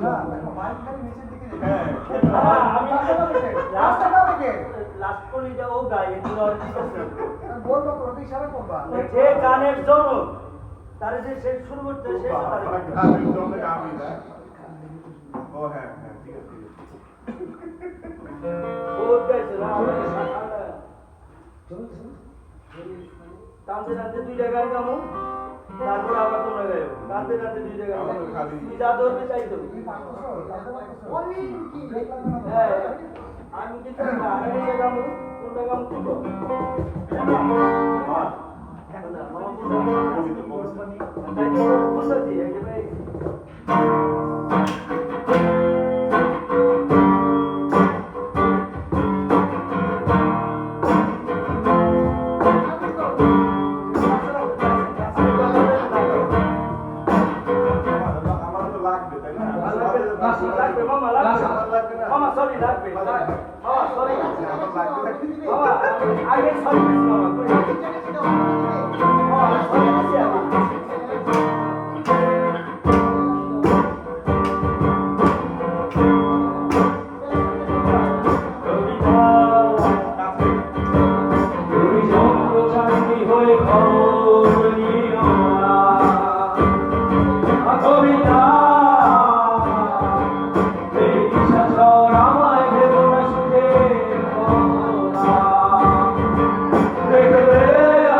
[SPEAKER 4] না দেখো মাইক খালি নিচের দিকে
[SPEAKER 3] হ্যাঁ
[SPEAKER 1] আমি
[SPEAKER 4] রাস্তাটা দেখে
[SPEAKER 1] লাস্ট কলিটা ও গায়ে এগুলো আর ঠিক আছে
[SPEAKER 4] বলবো তো ওটা ইশারা করবা
[SPEAKER 1] যে গানের জনক তার যে শেষ শুরু করতে শেষ তার
[SPEAKER 3] আমি জলে আমি না ও হ্যাঁ হ্যাঁ ঠিক আছে
[SPEAKER 1] ও গাইছে না টানতে টানতে দুইটা গান গামো তারপর আবার তোমরা গাইও টানতে টানতে দুইটা গান গাইও তুমি যা ধরবে তাই তো হ্যাঁ আমি কিন্তু আমি দুইটা গামো কোনটা গামো তুই বল তাই তো বুঝছি এই যে ভাই
[SPEAKER 3] আমার তো লাগবে তাই না
[SPEAKER 1] লাগবে মামা লাগবে মামা সরি লাগবে মামা সরি মামা আগে সরি মামা মামা সরি দিছি আমি
[SPEAKER 2] তুমি সম্প্রচারী হয়ে খবর নিও না কবিতা এই দিশাচর আমায় ভেবো না সুখে দেখবে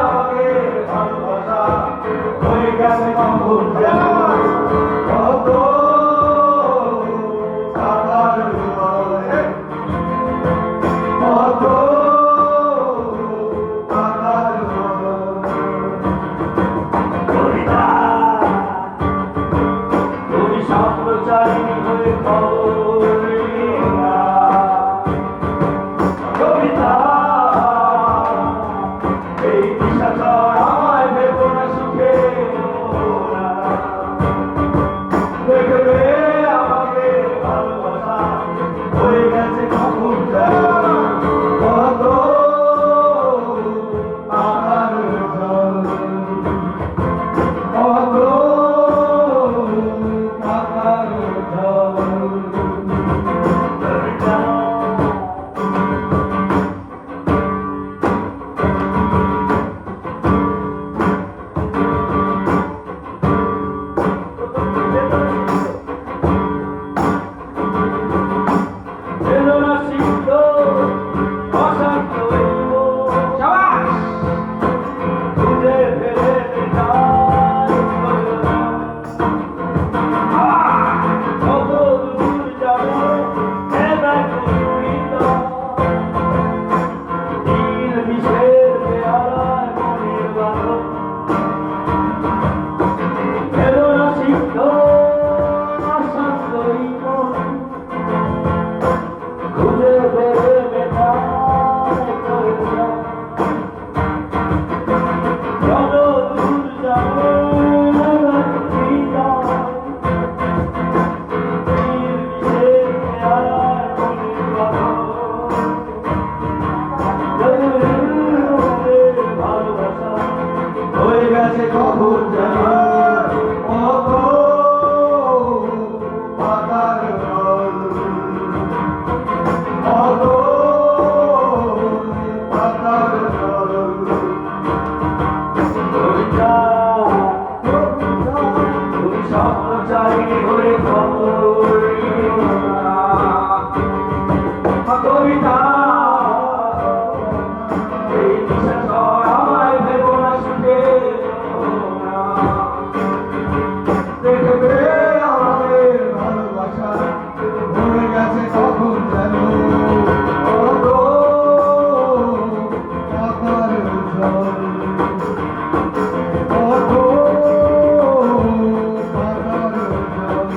[SPEAKER 2] আমাকে ভালোবাসা হয়ে গেছে কখন যেন কত কাটার হৃদয়ে কত কাটার কবিতা তুমি সম্প্রচারী হয়ে খবর নিও না কবিতা এই দিশাচর আমায় ভেবো না সুখে দেখবে আমাকে ভালোবাসা হয়ে গেছে কখন যেন কত আমার জল কত আমার জল কবিতা বেদনা সিদ্ধ অশান্ত শাবাশ খুঁজে ফেলে যায় কত দূর যাবে এ ব্যাকুলিত নীল বিষের পেয়ারায় মনের বাঁধন বেদনা সিদ্ধ অশান্ত খুঁজে ফেলে বেতায় করলাম যত দূর যাবে ভালোবাসা হয়ে গেছে কখন যেন কত পাতার জল কত পাতার জল কবিতা তুমি স্বপ্নচারী হয়ে খবর নিও না কবিতা এই দিশাচর আমায় ভেবো না সুখে দেখবে আমাদের ভালোবাসা হয়ে গেছে কখন যেন কত পাতার জল কত পাতার জল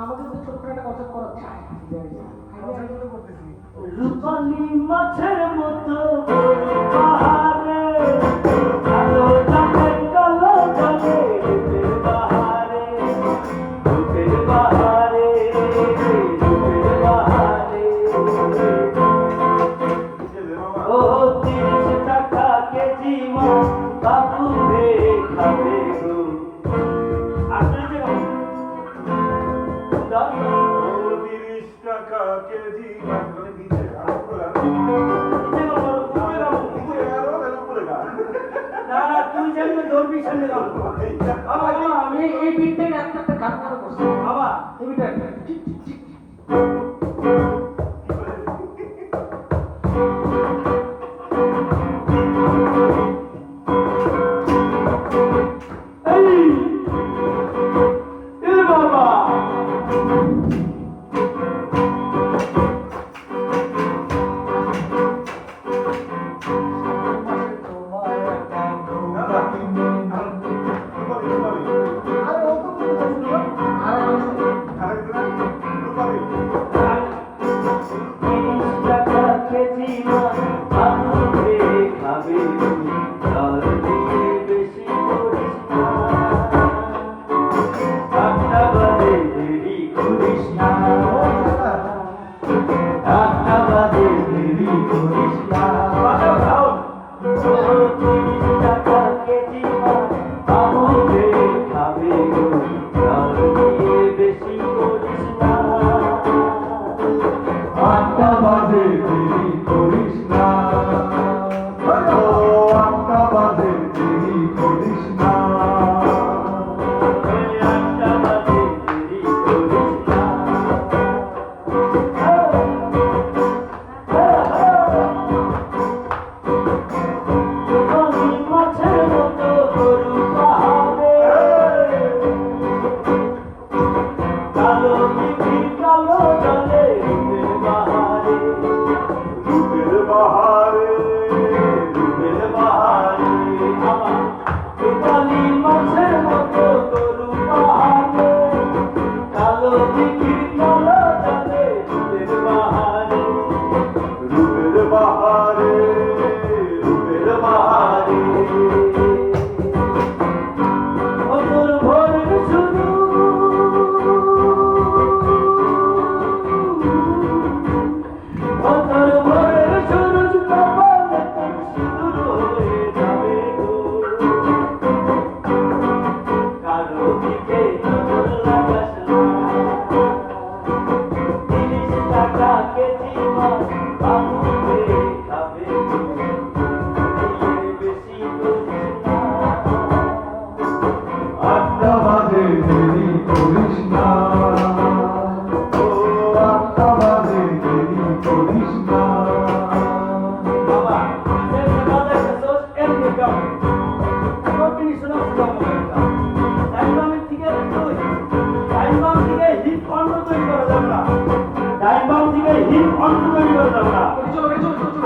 [SPEAKER 2] আমাদের তো ছোট করে একটা কনসার্ট করা যায়।
[SPEAKER 4] কনসার্ট করতেছি।
[SPEAKER 2] রূপালী মাছের মতো পাহাড়ে কালো জলে কালো জলে রূপের বাহারে রূপের বাহারে রূপের বাহারে ও 30 টাকা কেজি মাছ বাবু রে খাবে গো আসলে যে
[SPEAKER 3] 30 টাকা কেজি মানে নিচে আর উপরে
[SPEAKER 1] না না তুই যেমনি ধরবি সেমনি গান করবো। বাবা
[SPEAKER 2] আমি এই বিটটাকে একটা গান করে করছি
[SPEAKER 1] বাবা
[SPEAKER 2] এই বিটটা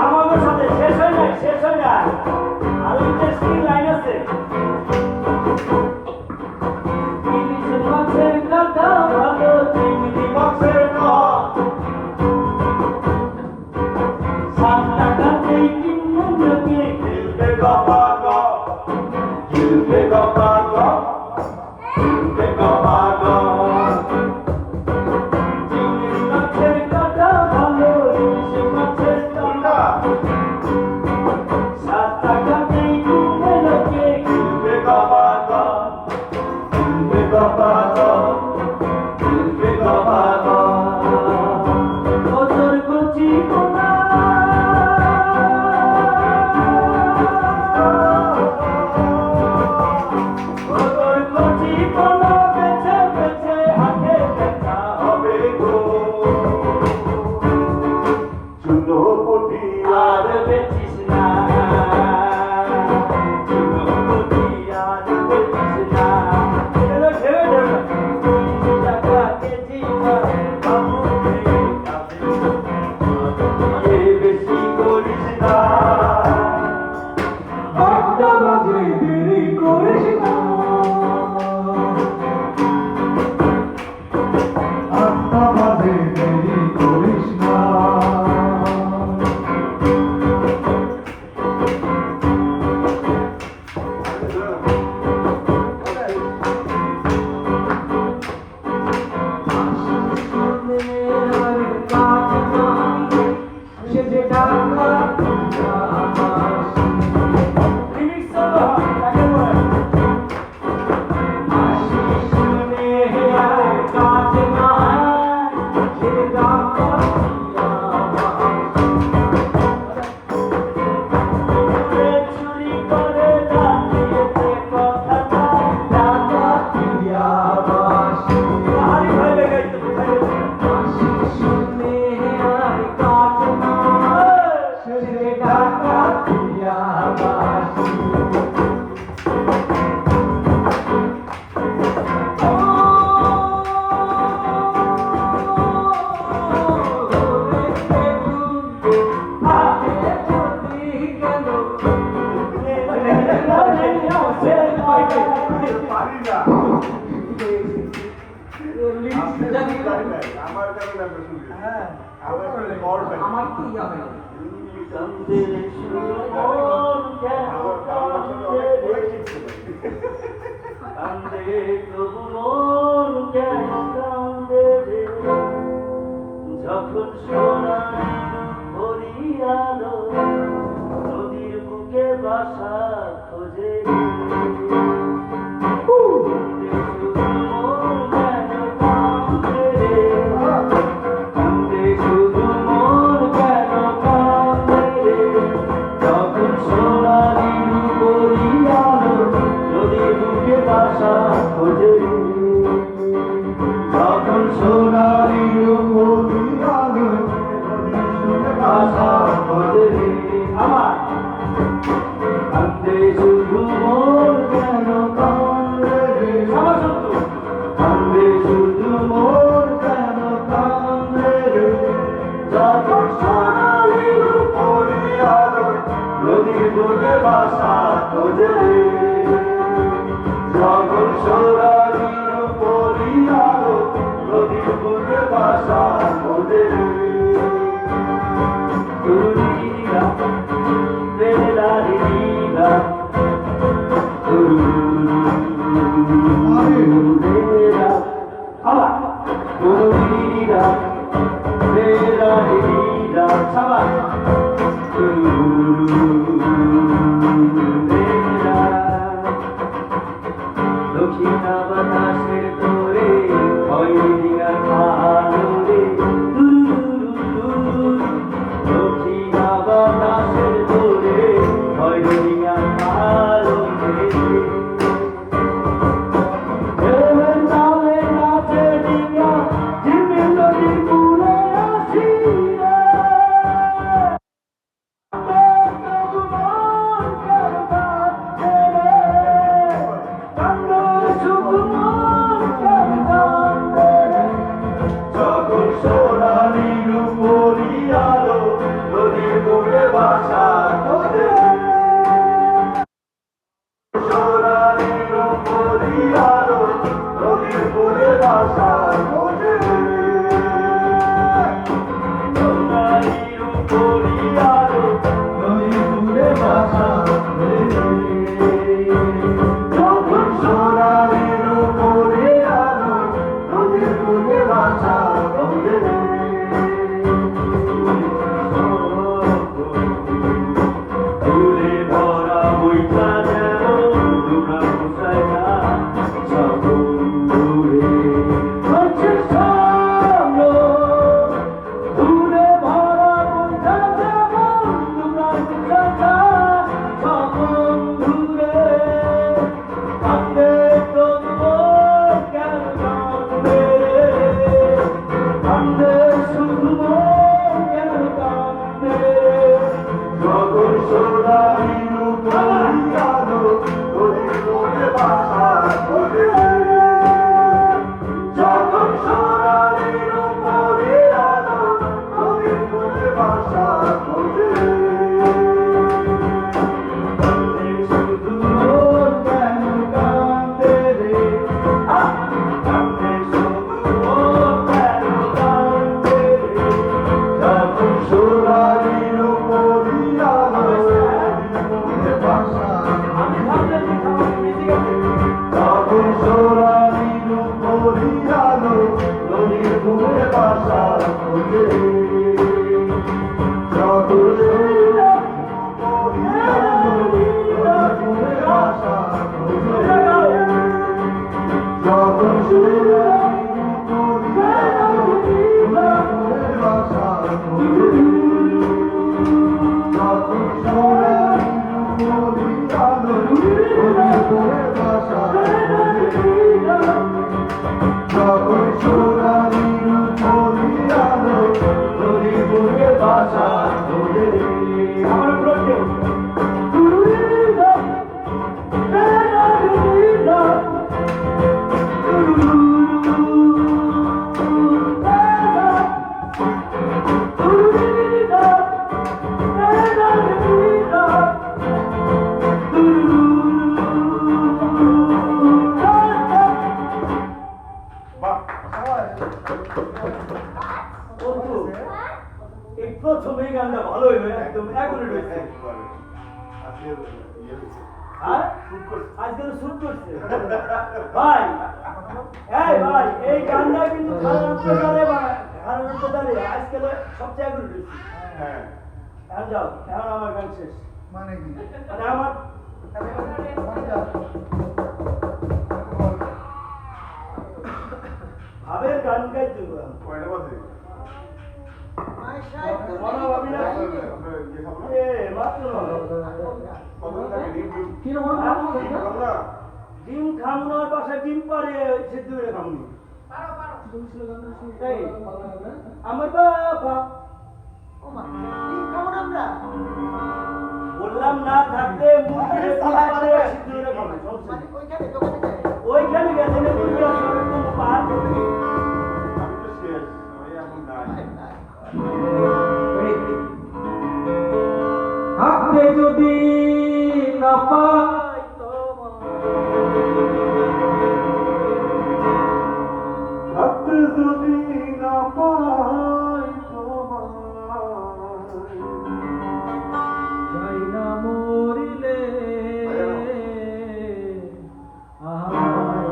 [SPEAKER 1] আমাদের সাথে শেষ হয় নাই শেষ হয় নাই আরো ইন্টারেস্টিং লাইন আছে ইলিশ মাছের কাটা ভালো চিংড়ি মাছের কম 7 টাকা দিয়ে কিনে লোকে খেলবে গপা গপ খেলবে গপা গপ খেলবে গপা গপ চিংড়ি মাছের কাটা ভালো ইলিশ মাছের কাটা
[SPEAKER 3] পারি না।
[SPEAKER 2] জানি না।
[SPEAKER 3] আমার কাছে না শুনি।
[SPEAKER 2] হ্যাঁ
[SPEAKER 3] আমার কাছে কর ভাই।
[SPEAKER 2] আমার কি হবে
[SPEAKER 1] কান্দে সুমন কেন কান্দে রে? কান্দে তবু মন কেন কান্দে রে? যখন সোনালি হরিয়ালো নদীর বুকে বাসা খোঁজে রে। কান্দে শুধু মন কেন কান্দে রে? যখন সোনালি হরিয়ালো নদীর বুকে বাসা খোঁজে রে। যখন সোনালি হরিয়ালো বাসা খোঁজে রে। আমার কান্দে শুধু মন কেন কান্দে রে? সবার শত্রু কান্দে শুধু মন কেন কান্দে রে? যখন সোনালি হরিয়ালো নদীর বুকে বাসা খোঁজে রে। যখন সোনালি হরিয়ালো নদীর বুকে বাসা খোঁজে রে। তুরিরা বেলা লীলা তুরিরা আবার তুরিরা বেলা লীলা সবার তুরিরা দক্ষিণা বাতাসের তোরে হইডিঙার ভালো রে। দক্ষিণা বাতাসের তোরে হইডিঙার ভালো রে। ঢেউয়ের তালে নাচে ডিঙা ঝিলমিল নদীর কূলে আসি রে। যখন সোনালি হরিয়ালো নদীর বুকে বাসা খোঁজে রে। সোনালি হরিয়ালো নদীর বুকে বাসা খোঁজে রে। সোনালি হরিয়ালো নদীর বুকে বাসা খোঁজে রে। যখন সোনালি হরিয়ালো নদীর বুকে বাসা খোঁজে রে। ফুলে ভরা বইটা যেমন দুটা পোষায় না যখন দূরে হচ্ছে স্বপ্ন। ফুলে ভরা বইটা যেমন দুটা পোষায় না যখন দূরে। কান্দে তবু কেন কান্দে রে? কান্দে শুধু মন কেন কান্দে রে? যখন সোনালি হরিয়ালো নদীর বুকে বাসা খোঁজে রে। যখন সোনালি হরিয়ালো নদীর বুকে বাসা খোঁজে রে। কান্দে শুধু মন কেন কান্দে রে? কান্দে শুধু মন কেন কান্দে রে? যখন সোনালি হরিয়ালো নদীর বুকে বাসা খোঁজে রে। যখন সোনালি হরিয়ালো নদীর বুকে বাসা খোঁজে রে। যখন সোনালি হরিয়ালো নদীর বুকে বাসা খোঁজে রে। যখন সোনালি হরিয়ালো নদীর বুকে বাসা খোঁজে রে। যখন সোনালি হরিয়ালো নদীর বুকে বাসা খোঁজে রে। যখন সোনালি হরিয়ালো বন্ধু এই প্রথমেই গানটা ভালো হইলো একদম অ্যাকুরেট হয়েছে
[SPEAKER 3] আজকে ইয়ে হয়েছে
[SPEAKER 1] আর আজকে তো শুট করছে ভাই এই ভাই এই গানটা কিন্তু খারাপ দাঁড়িয়ে আজকে সবচেয়ে অ্যাকুরেট হয়েছে
[SPEAKER 3] হ্যাঁ
[SPEAKER 1] এখন যাও এখন আমার গান শেষ
[SPEAKER 4] মানে কি
[SPEAKER 1] মানে আমার ভাবের গান গাইতে হবে।
[SPEAKER 3] কয়টা বাজে
[SPEAKER 5] মায়ের সাহেব তো
[SPEAKER 1] মনে ভাবি না
[SPEAKER 3] আমরা ইয়ে খাবো না
[SPEAKER 1] এ মাত্র
[SPEAKER 3] কত টাকা ডিম ডিম
[SPEAKER 2] কিরকম
[SPEAKER 3] খাবো না
[SPEAKER 1] ডিম খামুনার বাসায় ডিম পারে সিদ্ধ করে খামুনি এই আমার বাবা
[SPEAKER 5] ও মা ডিম খাবো না আমরা
[SPEAKER 1] বললাম না থাকতে মুরগির ডিম পারে সিদ্ধ করে খামুনি
[SPEAKER 5] মানে ওইখানে দোকানে যায়
[SPEAKER 1] ওইখানে গেছে না মুরগি আছে কোনো পাহাড়
[SPEAKER 3] আমি তো শেষ আমি এখন নাই
[SPEAKER 2] হাতে যদি না পাই
[SPEAKER 3] হাতে যদি না পাই তোমার
[SPEAKER 2] যাই না মরিলে আহায়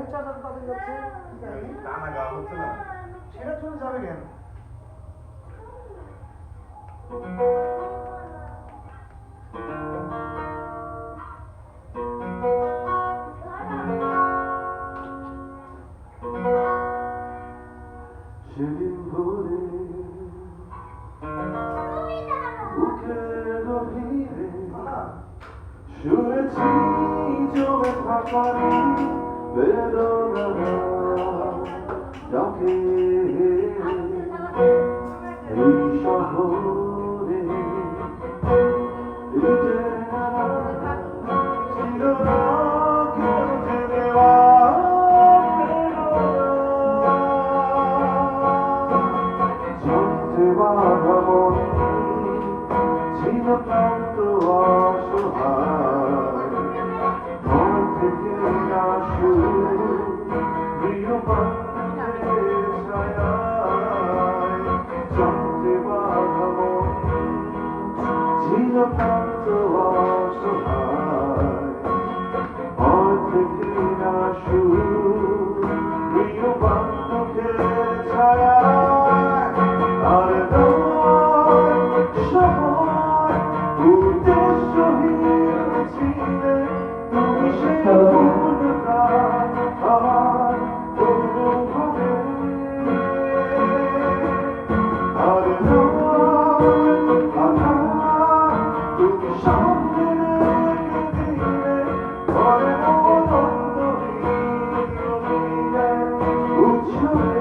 [SPEAKER 4] গাড়ির চার্জার তাদের যাচ্ছে
[SPEAKER 3] টানা গাওয়া হচ্ছে না
[SPEAKER 4] সেটা চলে যাবে কেন?
[SPEAKER 2] সেদিন ভোরে বুকের গভীরে শুনেছি জমে থাকা বেদনা ডাকে এই শহরে ইটের নালা ছিল না কেউ জেনে চলতে বাধা মন ছিল ক্লান্ত অসহায় মন থেকে আসু প্রিয় বান্ধবের ছায়ায় চলতে বাধা মন ছিল ক্লান্ত অসহায় মন থেকে আসু প্রিয় বান্ধবের ছায়ায় আর নয় সময় উদ্দেশ্যহীন ছিলে তুমি সে পূর্ণতা আমার অনুভবে আর নয় আঘাত তুমি সামনে রেখে দিলে ঘরে মনন্দহীন উৎসবে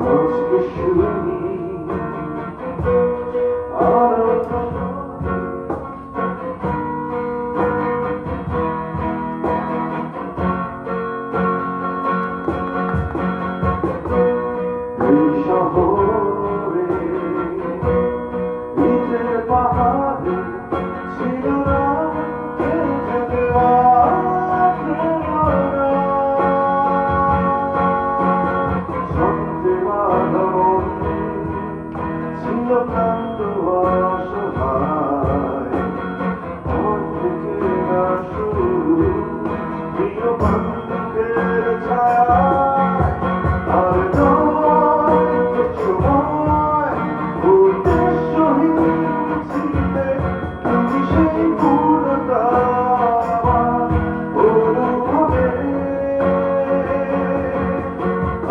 [SPEAKER 2] আজকে শুনি আরো এই শহরে ইটের পাহাড়ে ছিল না কেউ যেতে ছন্দে মাধব ছিল ক্লান্ত অসহায় মন থেকে আসু প্রিয় বান্ধবের ছায়ায় আর নয় সময় উদ্দেশ্যহীন ছিলে তুমি সেই পূর্ণতা আমার অনুভবে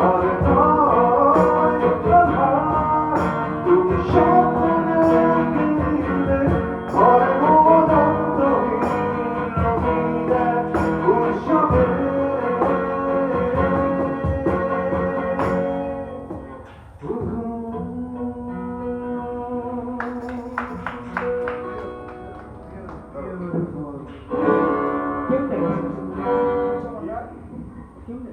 [SPEAKER 2] আর নয় আঘাত তুমি সামনে রেখে দিলে ঘরে মনন্দহীন উৎসবে
[SPEAKER 1] কেমনে কেমনে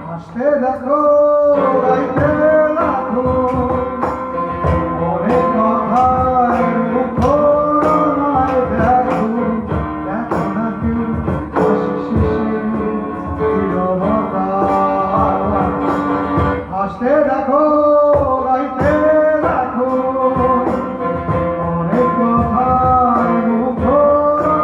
[SPEAKER 4] হাসতে দেখো গাইতে দেখো অনেক কথায় মুখরায় দেখো দেখো না কেউ হাসি শেষে নীরবতা হাসতে দেখো গাইতে দেখো অনেক কথায় মুখরায়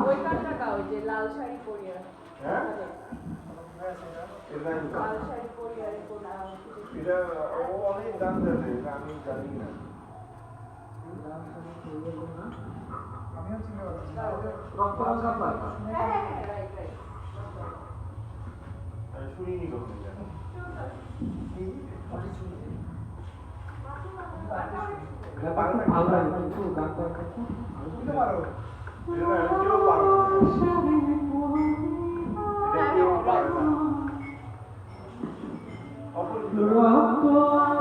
[SPEAKER 5] ওই গানটা গাও, ওই যে লাল শাড়ি পরিয়ে।
[SPEAKER 3] হ্যাঁ এটা
[SPEAKER 5] লাল শাড়ি পরিয়ে আর কোন
[SPEAKER 3] এটা ও অনেক গান জানে, এটা আমি জানি না।
[SPEAKER 4] আমিও চিনি
[SPEAKER 5] হ্যাঁ, রাইট রাইট।
[SPEAKER 3] আমি শুনিনি কখনো এটা। এটা পারো না?
[SPEAKER 2] ভালো লাগে কিন্তু গান করা
[SPEAKER 4] শুনতে পারো
[SPEAKER 3] এটা কেউ পারে না। এটা কেউ পারে না। অপরিচিত গান।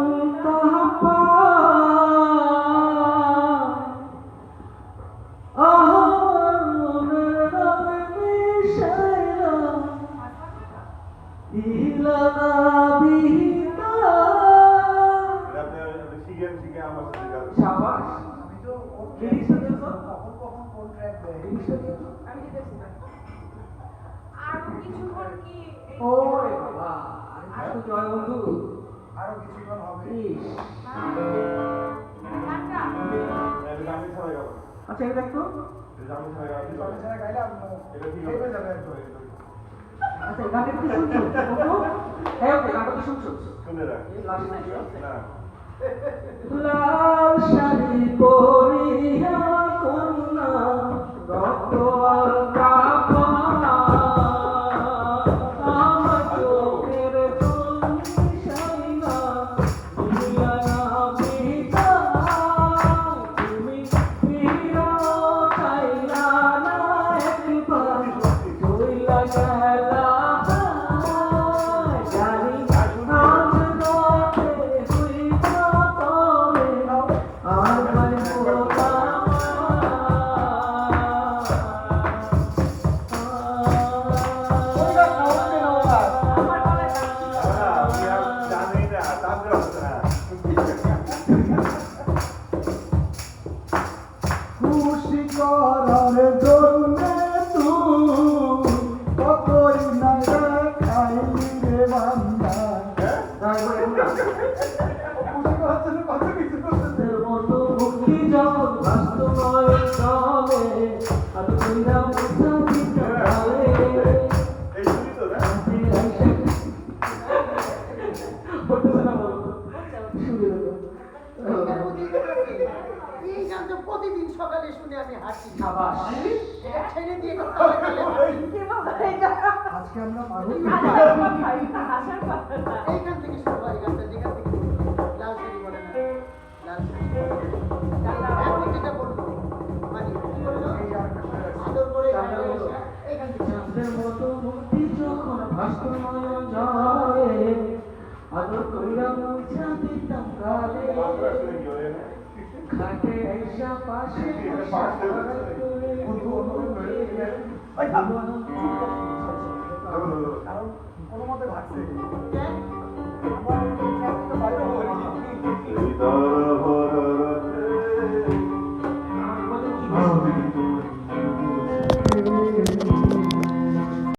[SPEAKER 3] এটা আপনি শিখে আমার সাথে গান।
[SPEAKER 4] আমি তো কখন কখন কোন ট্র্যাক দেয়
[SPEAKER 5] আমি দিতেছি না। আর কিছুক্ষণ কি এই-
[SPEAKER 2] ওরে বাবা আরে তো জয় বন্ধু
[SPEAKER 4] আরো কিছুক্ষণ হবে
[SPEAKER 5] গানটা?
[SPEAKER 3] এটা আমি ছাড়া গাবো।
[SPEAKER 2] আচ্ছা এটা দেখো
[SPEAKER 3] এটা আমি ছাড়া গাবো।
[SPEAKER 4] আমি ছাড়া গাইলাম
[SPEAKER 3] এটা ঠিক
[SPEAKER 4] হয়ে
[SPEAKER 3] হবে।
[SPEAKER 4] যাবে একদম
[SPEAKER 2] আচ্ছা গানটা কি শুনছো হ্যাঁ ওকে গানটা তো শুনছো
[SPEAKER 3] শুনে রাখ।
[SPEAKER 2] এই লাস্ট ভিডিও
[SPEAKER 3] না
[SPEAKER 2] লাল শাড়ি পরিয়া কন্যা রক্ত আর কাপড় আমার চোখের কন্যা দুনিয়া না পিতা তুমি ফিরো চাইলা না একবার চইলা গেলা জানি আজ রাতে হইবা তবে আমার মোরা
[SPEAKER 5] আমার গলায় গান ছিল।
[SPEAKER 3] আমি আর জানি না, তাদের হচ্ছে না।
[SPEAKER 4] খুশি করার জন্য তুই কতই না খাইলি রে বান্দা খুশি করার জন্য কত কিছু করতেছে
[SPEAKER 2] মতো মুক্তি যখন বাস্তবয় চলে আর তুইরা মুছা দিতে পারে
[SPEAKER 3] এই শুনি তো না?
[SPEAKER 5] এই গান তো প্রতিদিন সকালে শুনে আমি হাসি।
[SPEAKER 2] সাবাস
[SPEAKER 5] এটা ছেড়ে দিয়ে কোথাও গেলে কি বাবা এটা?
[SPEAKER 4] আজকে আমরা পারবো
[SPEAKER 5] হাসার কথা, এটা হাসার কথা না। এইখান থেকে শুরু হয় গানটা, যেখান থেকে শুরু হয়। লাল শাড়ি বলে না, লাল শাড়ি বলে না। এখন যেটা বললো, মানে কি বললো? আদর করে গানটা এসে, এইখান থেকে শুরু।
[SPEAKER 2] চাঁদের মতো মুক্তি যখন বাস্তবয় যায় আদর কইরা মুছা দিতাম গালে
[SPEAKER 3] বাংলা শুনে কি হয় না?
[SPEAKER 2] খাটে আইসা পাশে
[SPEAKER 3] এটা পাশ দেবে না?
[SPEAKER 2] করে
[SPEAKER 4] বন্ধু অন্য কেউ নয়।
[SPEAKER 2] জীবন